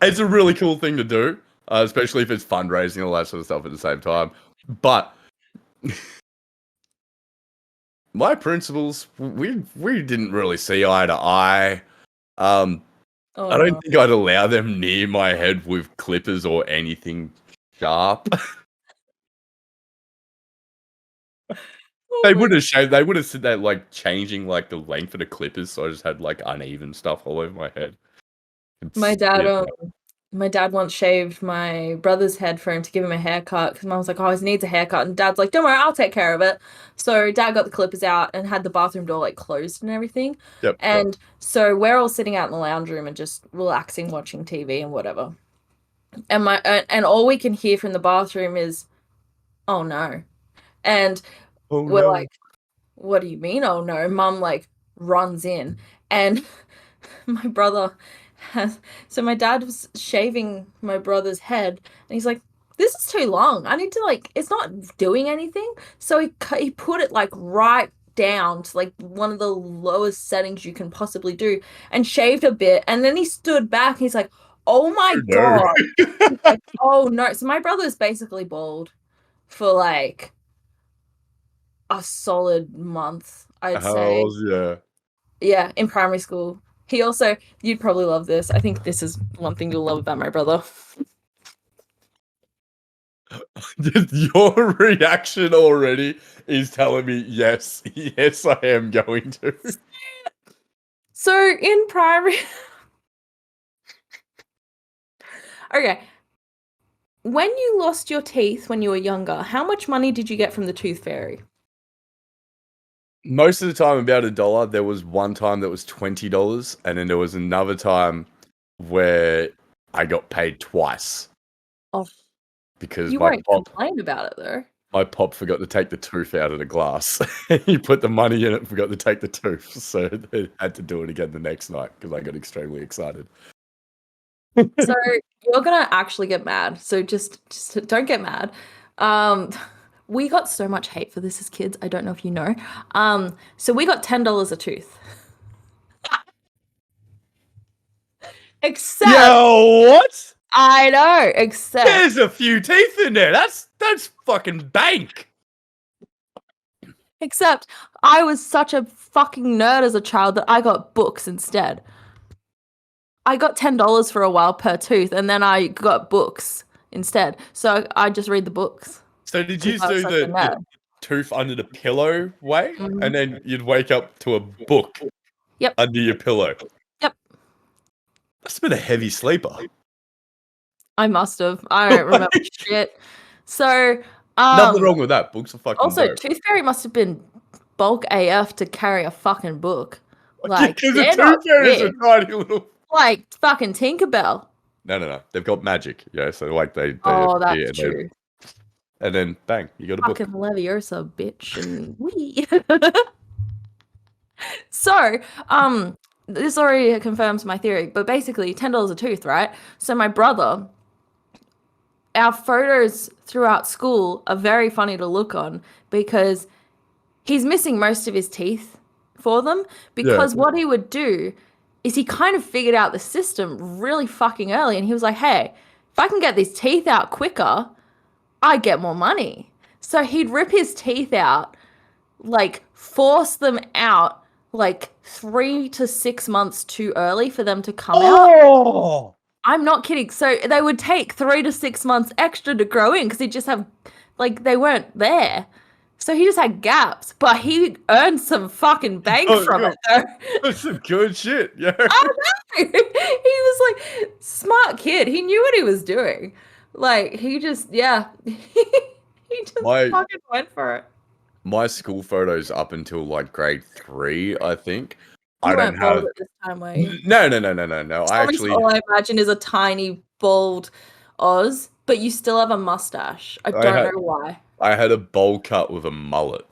it's a really cool thing to do, especially if it's fundraising and all that sort of stuff at the same time. But my principals, we didn't really see eye to eye. Um, Oh I don't no. think I'd allow them near my head with clippers or anything sharp. Oh They my would have shaved. They would have said that like changing like the length of the clippers, so I just had like uneven stuff all over my head. My It's dad, yeah. my dad once shaved my brother's head for him to give him a haircut because mum was like, "Oh, he needs a haircut," and dad's like, "Don't worry, I'll take care of it." So dad got the clippers out and had the bathroom door like closed and everything. Yep. And so we're all sitting out in the lounge room and just relaxing, watching TV and whatever. And and all we can hear from the bathroom is, "Oh no!" And Oh we're no. like, "What do you mean? Oh no!" Mum like runs in and my brother has so my dad was shaving my brother's head and he's like, this is too long, I need to like, it's not doing anything, so he put it like right down to like one of the lowest settings you can possibly do and shaved a bit, and then he stood back and he's like, oh my Oh no. god. He's like, oh no. So my brother's basically bald for like a solid month, I'd say. Yeah. Yeah, in primary school. He also, you'd probably love this. I think this is one thing you'll love about my brother. Your reaction already is telling me yes, yes, I am going to. So in primary, okay, when you lost your teeth when you were younger, how much money did you get from the tooth fairy? Most of the time, about $1. There was one time that was $20, and then there was another time where I got paid twice Oh, because you my won't pop complain about it though. my pop forgot to take the tooth out of the glass. He put the money in it, and forgot to take the tooth, so they had to do it again the next night because I got extremely excited. So you're gonna actually get mad. So just don't get mad. Um, we got so much hate for this as kids. I don't know if you know. So we got $10 a tooth. Except Yo, what? I know, except There's a few teeth in there. That's fucking bank. except I was such a fucking nerd as a child that I got books instead. I got $10 for a while per tooth, and then I got books instead. So I just read the books So did because you I was do such a the nerd. tooth under the pillow way, and Mhm. then you'd wake up to a book Yep, under your pillow? yep. That's been a heavy sleeper. I must have. I don't remember shit. So, Nothing um, wrong with that. Books are fucking also dope. Tooth Fairy must have been bulk AF to carry a fucking book. Like Because the they're tooth not fairies are big. tiny little. Like fucking Tinkerbell. No. They've got magic. Yeah, so like they Oh, appear that's true. and then bang, you got a book. Fucking Leviosa, bitch, and we. So, this already confirms my theory, but basically $10 a tooth, right? So my brother, our photos throughout school are very funny to look on because he's missing most of his teeth for them, Yeah. because what he would do is he kind of figured out the system really fucking early, and he was like, hey, if I can get these teeth out quicker, I get more money. So he'd rip his teeth out, like force them out like 3 to 6 months too early for them to come out. Oh, I'm not kidding. So they would take 3 to 6 months extra to grow in because they just have, like, they weren't there. So he just had gaps, but he earned some fucking bank from it, though. That's some good shit. Yeah. I know. He was like smart kid. He knew what he was doing. Like he just, yeah, he just My fucking went for it. my school photos up until like grade 3, I think. I You don't weren't bald have. at this time, were you? No. I Obviously, actually, all I imagine is a tiny bald Oz, but you still have a mustache. I I don't had, know why. I had a bowl cut with a mullet.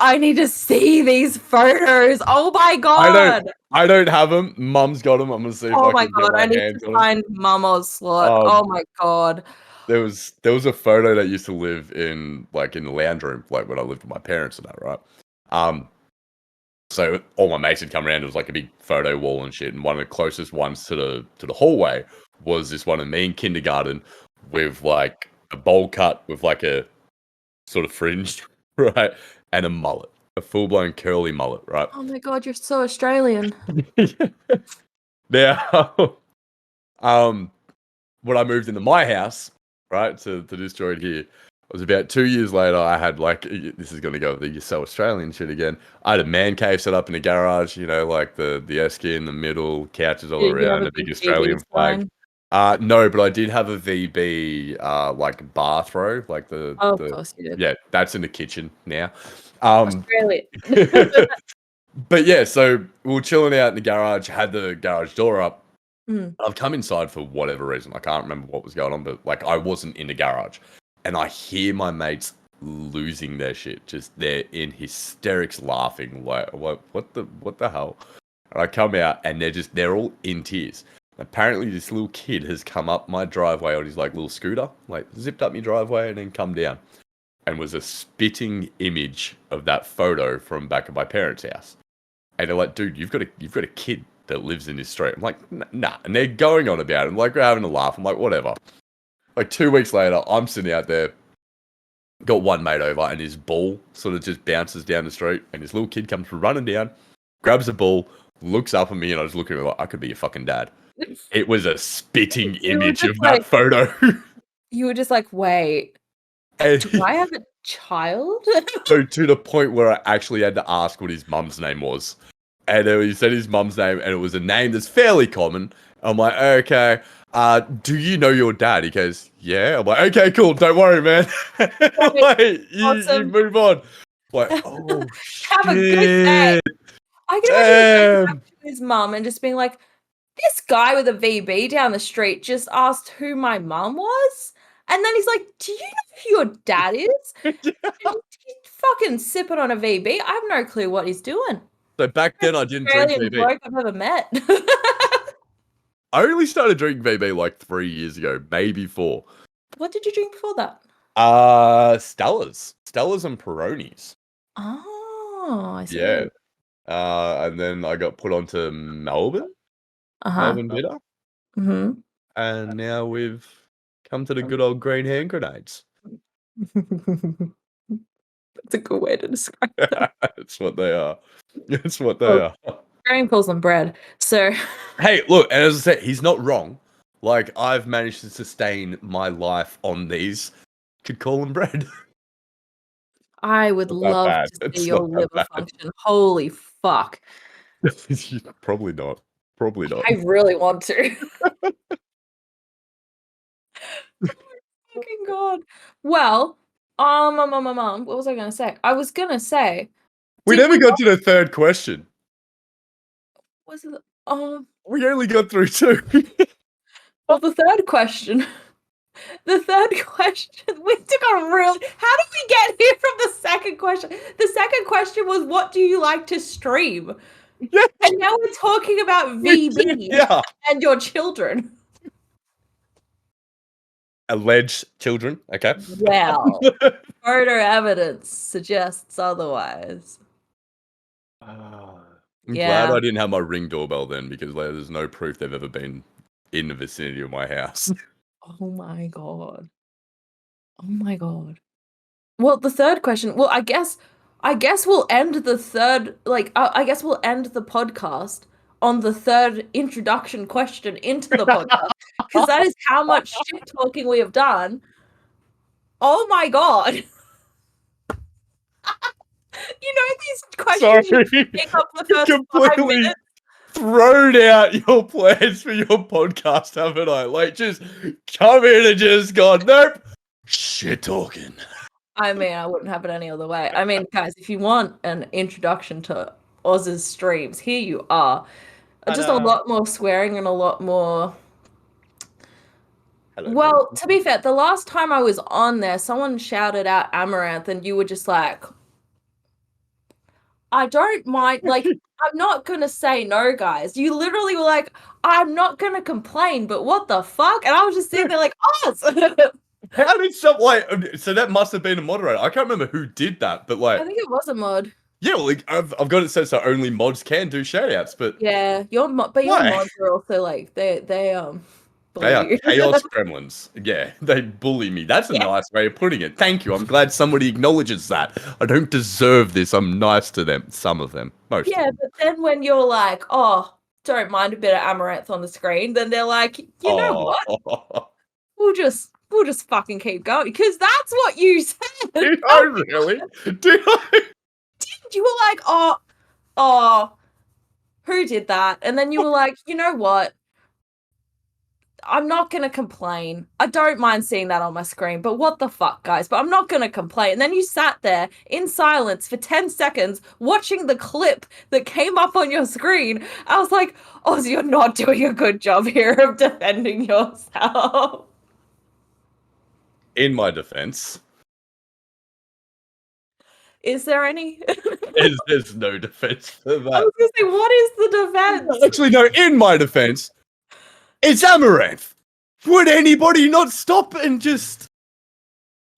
I need to see these photos. Oh my I don't, god. I don't have them. Mum's got them. I'm gonna see if Oh I my can get god. I my need to hands on them. find Mum Ozslaught. Oh Um, my god. there was a photo that used to live in the lounge room, like when I lived with my parents and that, right? Um, so all my mates had come around. It was like a big photo wall and shit. And one of the closest ones to the hallway was this one of me in kindergarten with like a bowl cut with like a sort of fringe, right, and a mullet, a full blown curly mullet, right? Oh my god, you're so Australian. Now, um, when I moved into my house, right, to this joint here, it was about 2 years later. I had like, this is gonna go with the "you're so Australian" shit again. I had a man cave set up in the garage, like the esky in the middle, couches all You have around, a a big big TV Australian flag. sign. No, but I did have a VB like bar throw, like Oh, of the course you did. yeah, that's in the kitchen now. Um, Australian. but yeah, so we were chilling out in the garage, had the garage door up. Mm. I've come inside for whatever reason. I can't remember what was going on, but like I wasn't in the garage. And I hear my mates losing their shit. Just they're in hysterics laughing. Like what the hell? And I come out and they're all in tears. Apparently this little kid has come up my driveway on his like little scooter, like zipped up my driveway and then come down. And was a spitting image of that photo from back at my parents' house. And they're like, dude, you've got a kid that lives in this street. I'm like, nah. And they're going on about it. I'm like, we're having a laugh. I'm like, whatever. Like 2 weeks later, I'm sitting out there, got one mate over, and his ball sort of just bounces down the street, and this little kid comes running down, grabs the ball, looks up at me, and I was looking at him like, I could be your fucking dad. It was a spitting image of that photo. You were just like, wait, And do I have a child? so to the point where I actually had to ask what his mum's name was. And he said his mum's name, and it was a name that's fairly common. I'm like, okay, do you know your dad? He goes, yeah. I'm like, okay, cool, don't worry, man. Like, you move on. Like, oh, Have a good day. shit. I can imagine going back to his mum and just being like, this guy with a VB down the street just asked who my mum was. And then he's like, do you know who your dad is? He's fucking sipping on a VB. I have no clue what he's doing. So back then I didn't drink Australian VB. bloke I've ever met. I only started drinking VB like 3 years ago, maybe 4. What did you drink before that? Stellas and Peronis. Oh, I see. Yeah. And then I got put onto Melbourne Bitter. Mm-hmm. And now we've come to the good old green hand grenades. That's a good way to describe it. That's what they are. That's what they are. Graham calls them bread. So Hey, look, and as I said, he's not wrong. Like, I've managed to sustain my life on these. Could call them bread. I would love bad. to It's see your not that liver bad. function. Holy fuck. Probably not. Probably not. I really want to. Fucking god. Well, what was I gonna say? I was gonna say, We did never you got to the third question. was it We only got through 2. well the third question. The third question, we took a real. How did we get here from the second question? The second question was, what do you like to stream? Yeah. And now we're talking about VB and your children. Alleged children, okay. Well, photo evidence suggests otherwise. I'm Yeah. glad I didn't have my Ring doorbell then, because there's no proof they've ever been in the vicinity of my house. Oh my god. Oh my god. Well, the third question. Well, I guess we'll end the third. Like, I guess we'll end the podcast on the third introduction question into the podcast, because that is how much shit talking we have done. Oh my god. You know these questions Sorry, you take up the you first 5 completely minutes. thrown out your plans for your podcast, haven't I? Like, just come in and just gone, nope, shit talking. I mean, I wouldn't have it any other way. I mean, guys, if you want an introduction to Oz's streams, here you are. Just a lot more swearing and a lot more. Hello, Well, to be fair, the last time I was on there, someone shouted out Amaranth, and you were just like, I don't mind. Like, I'm not gonna say no, guys. You literally were like, I'm not gonna complain, but what the fuck? And I was just sitting there like, Oz! How did some so that must have been a moderator. I can't remember who did that, but I think it was a mod. yeah, well, like, I've got it set so only mods can do shoutouts, but Yeah, your mods are also like they they bully are you. chaos gremlins. Yeah, they bully me. That's a Yeah. nice way of putting it. Thank you. I'm glad somebody acknowledges that. I don't deserve this. I'm nice to them. Some of them, most. Yeah, but then when you're like, oh, don't mind a bit of Amaranth on the screen, then they're like, you know what? We'll just fucking keep going because that's what you said. Did I really? Did I? You were like, oh, who did that? And then you were like, you know what? I'm not gonna complain. I don't mind seeing that on my screen, but what the fuck, guys? But I'm not gonna complain. And then you sat there in silence for 10 seconds watching the clip that came up on your screen. I was like, Oz, you're not doing a good job here of defending yourself. In my defense, Is there any? there's no defense for that. I was gonna say, what is the defense? Actually, no, in my defense, it's Amaranth. Would anybody not stop and just...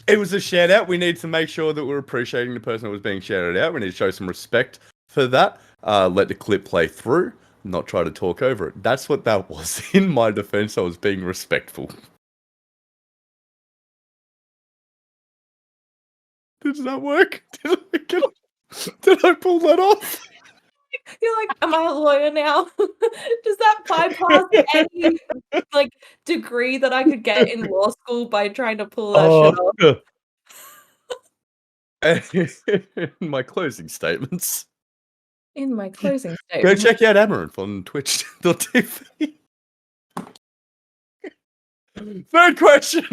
It was a shout out. We need to make sure that we're appreciating the person that was being shouted out. We need to show some respect for that. Let the clip play through, not try to talk over it. That's what that was. In my defense, I was being respectful. Did that work? Did I pull that off? You're like, am I a lawyer now? Does that bypass any like degree that I could get in law school by trying to pull that shit off? In my closing statements. In my closing Go statement. check out Amaranth on twitch.tv. Third question.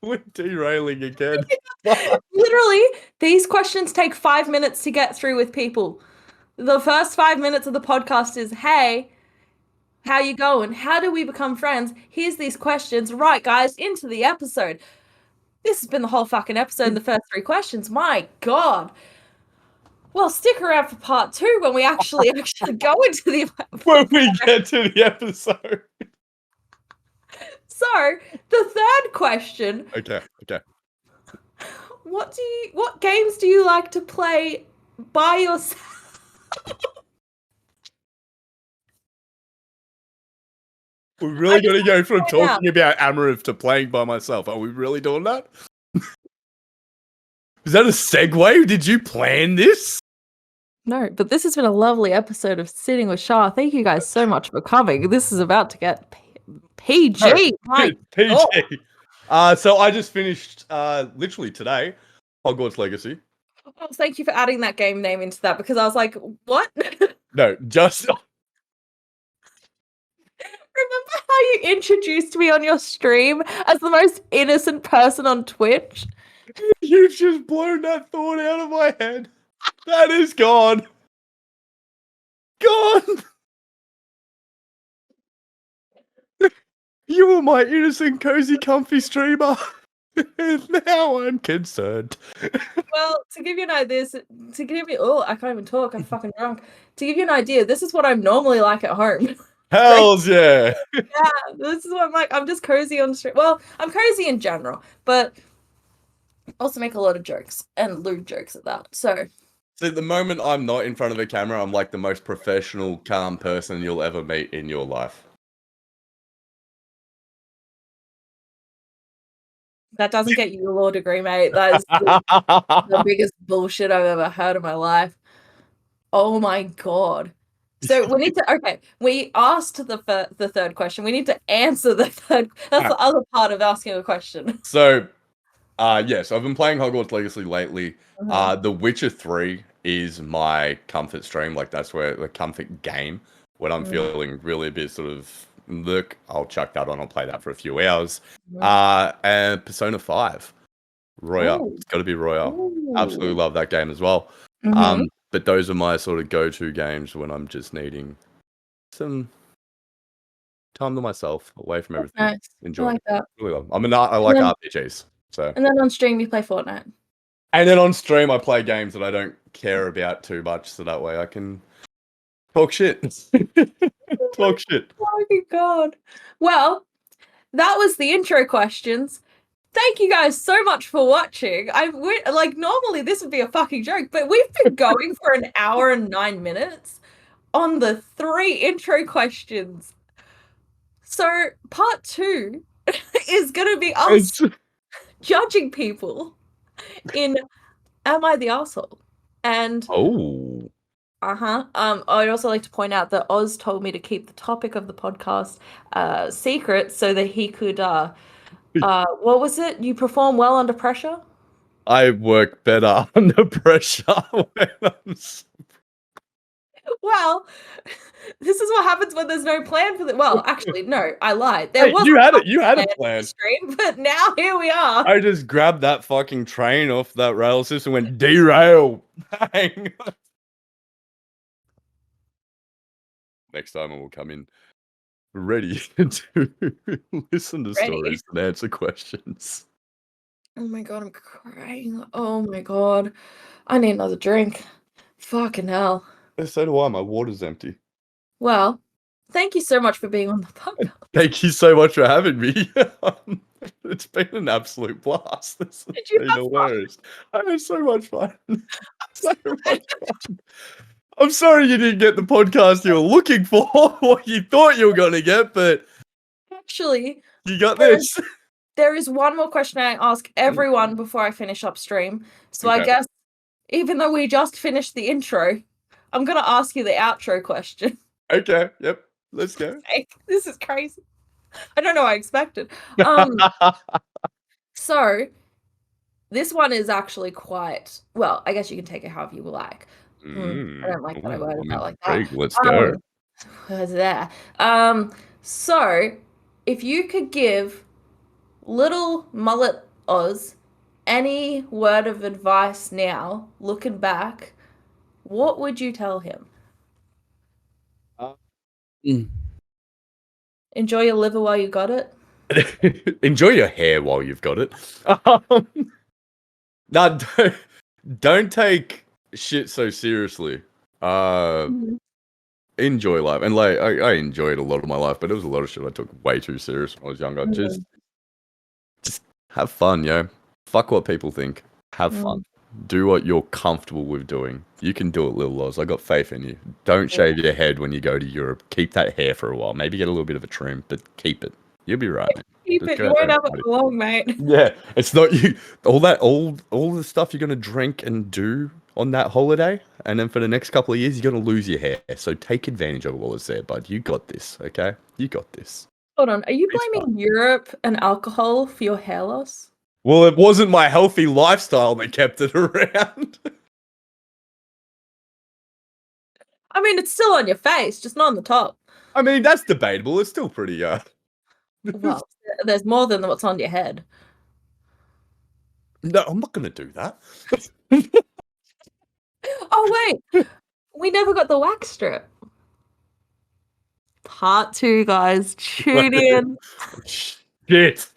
We're derailing again. Literally, these questions take 5 minutes to get through with people. The first 5 minutes of the podcast is, hey, how you going? How do we become friends? Here's these questions. Right, guys, into the episode. This has been the whole fucking episode and the first 3 questions. My God. Well, stick around for part 2 when we actually go into the when we get to the episode. So, the third question. Okay. What games do you like to play by yourself? We're really going to go from talking about Amaranth to playing by myself. Are we really doing that? Is that a segue? Did you plan this? No, but this has been a lovely episode of Sitting with Shar. Thank you guys so much for coming. This is about to get PG. PG. So I just finished literally today Hogwarts Legacy. Oh, thank you for adding that game name into that because I was like, what? No, just... Remember how you introduced me on your stream as the most innocent person on Twitch? You've just blown that thought out of my head. That is gone. Gone. You were my innocent, cozy, comfy streamer. Now I'm concerned. Well, to give you an idea, I can't even talk, I'm fucking drunk. To give you an idea, this is what I'm normally like at home. Hells yeah. Yeah, this is what I'm like. I'm just cozy on the street. Well, I'm cozy in general, but also make a lot of jokes and lewd jokes at that. So the moment I'm not in front of a camera, I'm like the most professional, calm person you'll ever meet in your life. That doesn't get you a law degree, mate. That is the biggest bullshit I've ever heard in my life. Oh my God. So we need to, we asked the third question. We need to answer the third. That's the other part of asking a question. So Yes, I've been playing Hogwarts Legacy lately. The Witcher 3 is my comfort stream. Like that's where the comfort game. When I'm feeling really a bit sort of look, I'll chuck that on. I'll play that for a few hours. And Persona 5 Royale. Oh. It's got to be Royale. Absolutely Ooh. love that game as well. Mhm. But those are my sort of go-to games when I'm just needing some time to myself, away from That's everything. nice. I Enjoy. like that. Really love. I And like then RPGs. So. and then on stream you play Fortnite. And then on stream, I play games that I don't care about too much, so that way I can talk shit. Talk shit. Oh my god. Well, that was the intro questions. Thank you guys so much for watching. Like normally this would be a fucking joke, but we've been going for an hour and 9 minutes on the 3 intro questions. So part 2 is gonna be us judging people in Am I the Arsehole? And Oh. I'd also like to point out that Oz told me to keep the topic of the podcast secret so that he could what was it? You perform well under pressure? I work better under pressure when Well, this is what happens when there's no plan for the well, actually, no, I lied. There Hey, was you a had it. You had a plan for the plan. stream, but now here we are. I just grabbed that fucking train off that rail system and went derail. Bang. Next time I will come in ready to listen to stories and answer questions. Oh my god, I'm crying. Oh my god. I need another drink. Fucking hell. So do I. My water's empty. Well, thank you so much for being on the podcast. Thank you so much for having me. It's been an absolute blast. This has Did you been have fun? hilarious. I had so much fun. So much fun. I'm sorry you didn't get the podcast you were looking for, what you thought you were going to get, but Actually, you got this. there is one more question I ask everyone before I finish up stream. So I Okay. guess even though we just finished the intro, I'm gonna ask you the outro question. Okay. Yep. Let's go. This is crazy. I don't know what I expected. So this one is actually quite well, I guess you can take it however you like. I don't like that I worded that like that. Let's go. There. So if you could give little mullet Oz any word of advice now, looking back, what would you tell him? Enjoy your liver while you got it. Enjoy your hair while you've got it. No, don't take shit so seriously. Enjoy life, and like I enjoyed a lot of my life, but there was a lot of shit I took way too serious when I was younger. Just have fun, yo. Fuck what people think. Have fun. Do what you're comfortable with doing. You can do it, little Oz. I got faith in you. Don't shave your head when you go to Europe. Keep that hair for a while. Maybe get a little bit of a trim, but keep it. You'll be right, man. Keep it. You won't have it for long, mate. Yeah, it's not you. All the stuff you're gonna drink and do on that holiday, and then for the next couple of years, you're gonna lose your hair. So take advantage of it while it's there, bud. You got this, okay? You got this. Hold on. Are you It's blaming Europe and alcohol for your hair loss? Well, it wasn't my healthy lifestyle that kept it around. I mean, it's still on your face, just not on the top. I mean, that's debatable. It's still pretty, Well, there's more than what's on your head. No, I'm not gonna do that. Oh, wait. We never got the wax strip. Part 2, guys. Tune in. Shit.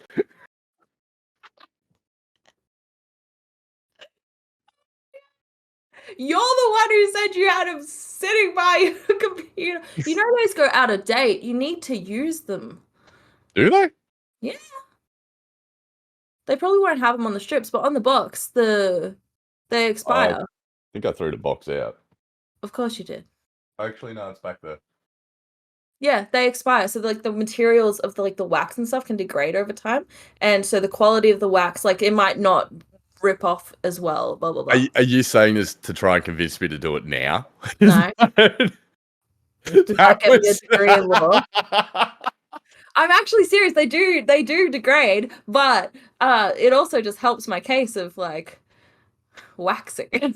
You're the one who said you had him sitting by your computer. You know those go out of date. You need to use them. Do they? Yeah. They probably won't have them on the strips, but on the box, they expire. I think I threw the box out. Of course you did. Actually, no, it's back there. Yeah, they expire. So like the materials of the wax and stuff can degrade over time, and so the quality of the wax, like it might not rip off as well. Blah blah blah. Are you saying this to try and convince me to do it now? No. That Without getting a degree in law. I'm actually serious. They do degrade, but it also just helps my case of like waxing.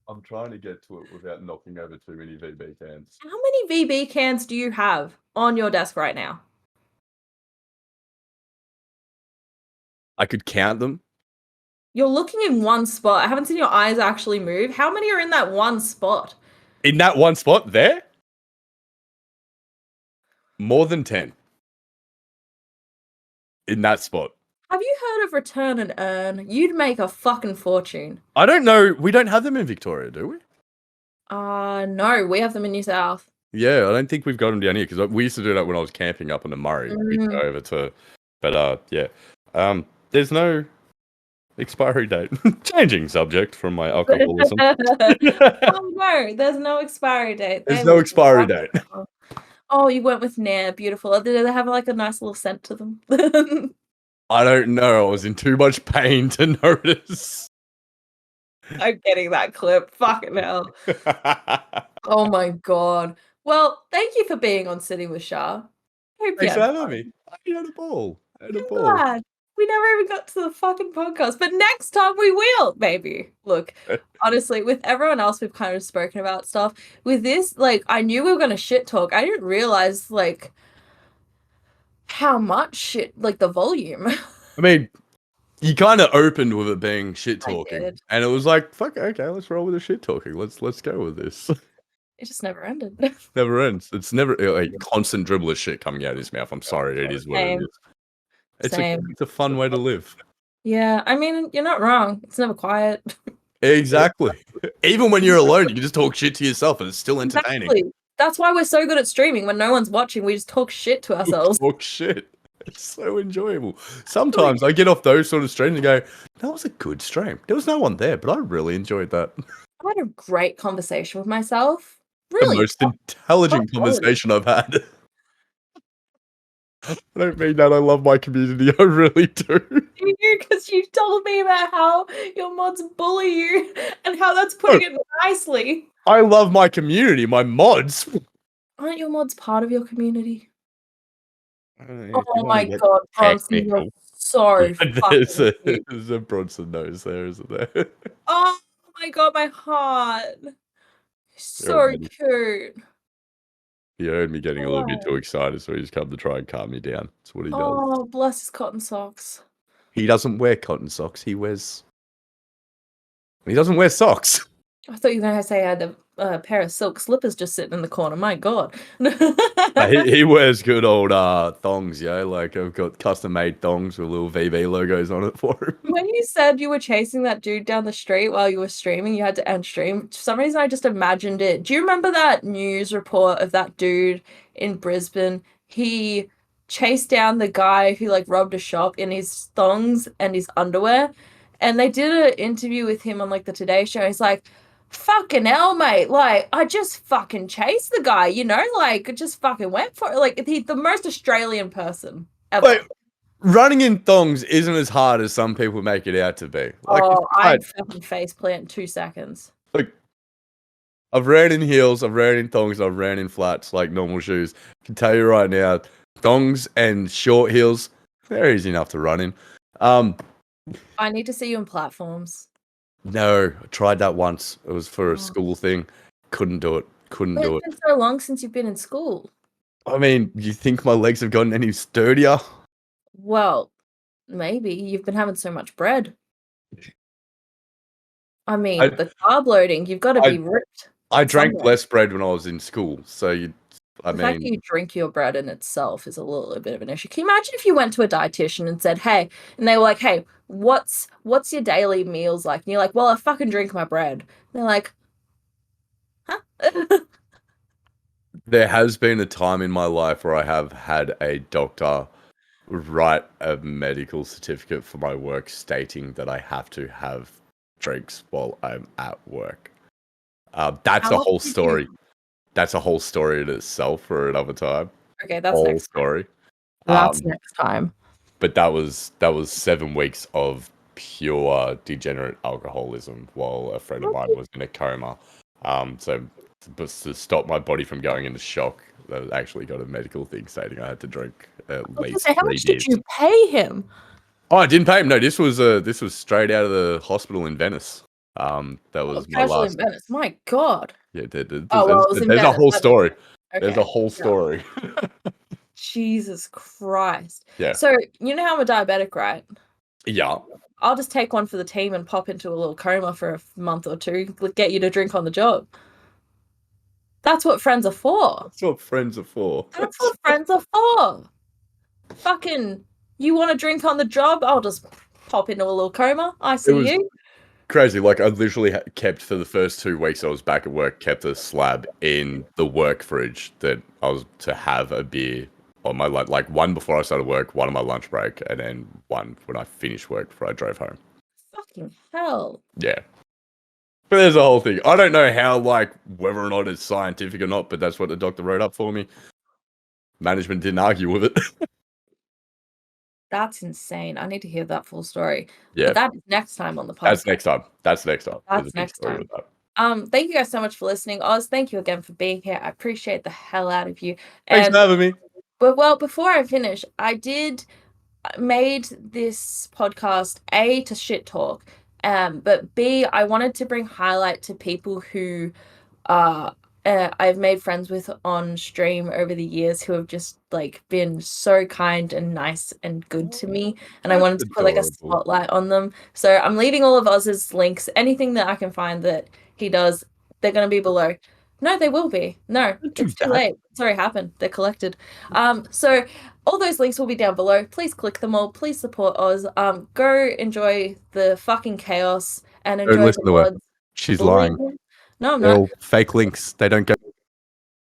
I'm trying to get to it without knocking over too many VB cans. How many VB cans do you have on your desk right now? I could count them. You're looking in one spot. I haven't seen your eyes actually move. How many are in that one spot? In that one spot there? More than 10. In that spot. Have you heard of return and earn? You'd make a fucking fortune. I don't know. We don't have them in Victoria, do we? No, we have them in New South. Yeah, I don't think we've got them down here because we used to do that when I was camping up in the Murray. We'd go over to, but yeah, there's no expiry date. Changing subject from my alcoholism. Oh no, there's no expiry date. There's no expiry date. Oh, you went with Nair. Beautiful. Do they have like a nice little scent to them? I don't know. I was in too much pain to notice. I'm getting that clip. Fucking hell. Oh my god. Well, thank you for being on Sitting with Shar. Hope Thanks you for had having fun. me. I had a ball. I'm glad. We never even got to the fucking podcast, but next time we will, maybe. Look, honestly, with everyone else we've kind of spoken about stuff. With this, like, I knew we were gonna shit talk. I didn't realize, like, how much shit, like, the volume. I mean, you kind of opened with it being shit I talking, did. and it was like, fuck, okay, let's roll with the shit talking. Let's go with this. It just never ended. Never ends. It's never like constant dribble of shit coming out of his mouth. I'm sorry, it is what it Same. is. It's Same. it's a fun way to live. Yeah, I mean, you're not wrong. It's never quiet. Exactly. Even when you're alone, you can just talk shit to yourself, and it's still entertaining. Exactly. That's why we're so good at streaming. When no one's watching, we just talk shit to ourselves. Talk shit. It's so enjoyable. Sometimes I get off those sort of streams and go, that was a good stream. There was no one there, but I really enjoyed that. I had a great conversation with myself. The Really, most intelligent top quality. conversation I've had. I don't mean that. I love my community. I really do. Because you told me about how your mods bully you and how that's putting it nicely. I love my community, my mods. Aren't your mods part of your community? Oh Oh my god, Bronson, you're so there's fucking cute. there's a Bronson nose there, isn't there? Oh my god, my heart. So cute. He heard me getting a little bit too excited, so he's come to try and calm me down. That's what he does. Oh, bless his cotton socks. He doesn't wear cotton socks. He doesn't wear socks. I thought you were going to say I had a pair of silk slippers just sitting in the corner. My god. He wears good old thongs, yeah. Like I've got custom made thongs with little VB logos on it for him. When you said you were chasing that dude down the street while you were streaming, you had to end stream. For some reason, I just imagined it. Do you remember that news report of that dude in Brisbane? He chased down the guy who like robbed a shop in his thongs and his underwear, and they did an interview with him on like the Today Show. He's like, fucking hell, mate. Like, I just fucking chased the guy, you know? Like, I just fucking went for it. Like, he's the most Australian person ever. Like, running in thongs isn't as hard as some people make it out to be. Like, I'd fucking faceplant in 2 seconds. Like, I've ran in heels, I've ran in thongs, I've ran in flats, like normal shoes. I can tell you right now, thongs and short heels, they're easy enough to run in. I need to see you in platforms. No, I tried that once. It was for a school thing. Couldn't do it. Couldn't do it. It's been so long since you've been in school. I mean, you think my legs have gotten any sturdier? Well, maybe. You've been having so much bread. I mean, the carb loading, you've got to be ripped. I drank less bread when I was in school, so the fact that you drink your bread in itself is a little bit of an issue. Can you imagine if you went to a dietitian and said, hey, and they were like, hey, what's your daily meals like? And you're like, well, I fucking drink my bread. And they're like, huh? There has been a time in my life where I have had a doctor write a medical certificate for my work stating that I have to have drinks while I'm at work. That's a whole story. That's a whole story in itself for another time. Okay, that's next story. That's next time. But that was 7 weeks of pure degenerate alcoholism while a friend of mine was in a coma. So to stop my body from going into shock, that actually got a medical thing stating I had to drink at I was least gonna say, how 3 much did beers. you pay him? Oh, I didn't pay him. No, this was straight out of the hospital in Venice. That was my Casual in last. Venice. My God. Yeah, Oh well, it was in there's a Venice. whole That makes story. sense. There's a Okay. whole Yeah. story. Jesus Christ. Yeah. So you know I'm a diabetic, right? Yeah. I'll just take one for the team and pop into a little coma for a month or two. Get you to drink on the job. That's what friends are for. That's what friends are for. That's what friends are for. Fucking, you want to drink on the job? I'll just pop into a little coma. I It was see you. crazy. Like I literally kept for the first 2 weeks I was back at work, kept a slab in the work fridge that I was to have a beer on my lunch, like one before I started work, one on my lunch break, and then one when I finished work before I drove home. Fucking hell. Yeah. But there's a whole thing. I don't know how, like, whether or not it's scientific or not, but that's what the doctor wrote up for me. Management didn't argue with it. That's insane. I need to hear that full story. Yeah. But that is next time on the podcast. That's next time. That's next time. There's That's a big next story time. with that. Thank you guys so much for listening. Oz, thank you again for being here. I appreciate the hell out of you. Thanks for having me. But well, before I finish, I made this podcast A, to shit talk, but B, I wanted to bring highlight to people who I've made friends with on stream over the years who have just like been so kind and nice and good to me, and I That's wanted to put like a adorable. spotlight on them. So I'm leaving all of Oz's links, anything that I can find that he does, they're gonna be below. No, they will be. No, Don't do it's too that. late. It's already happened. They're collected. So all those links will be down below. Please click them all. Please support Oz. Go enjoy the fucking chaos and Don't enjoy listen the to her. mods. She's bullying lying. him. No, I'm They're not. all fake links. They don't go.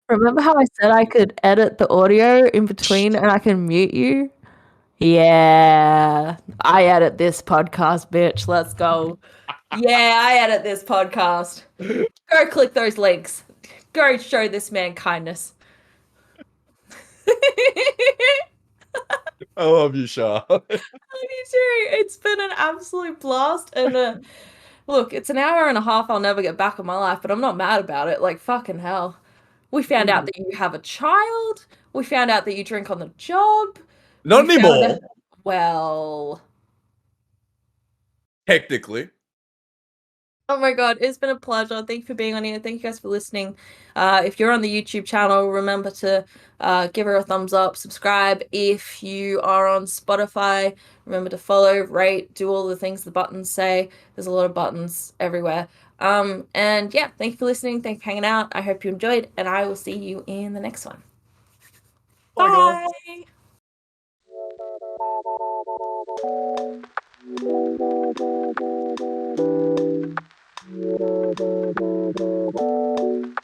Remember how I said I could edit the audio in between and I can mute you? Yeah, I edit this podcast, bitch. Let's go. Yeah, I edit this podcast. Go click those links. Go show this man kindness. I love you, Shar. Me too. It's been an absolute blast. And look, it's an hour and a half I'll never get back in my life, but I'm not mad about it. Like, fucking hell. We found out that you have a child. We found out that you drink on the job. Not We found anymore. out- Well, Technically. oh my God, it's been a pleasure. Thank you for being on here. Thank you guys for listening. If you're on the YouTube channel, remember to give her a thumbs up, subscribe. If you are on Spotify, remember to follow, rate, do all the things the buttons say. There's a lot of buttons everywhere. And yeah, thank you for listening. Thank you for hanging out. I hope you enjoyed, and I will see you in the next one. Bye, guys. Bye.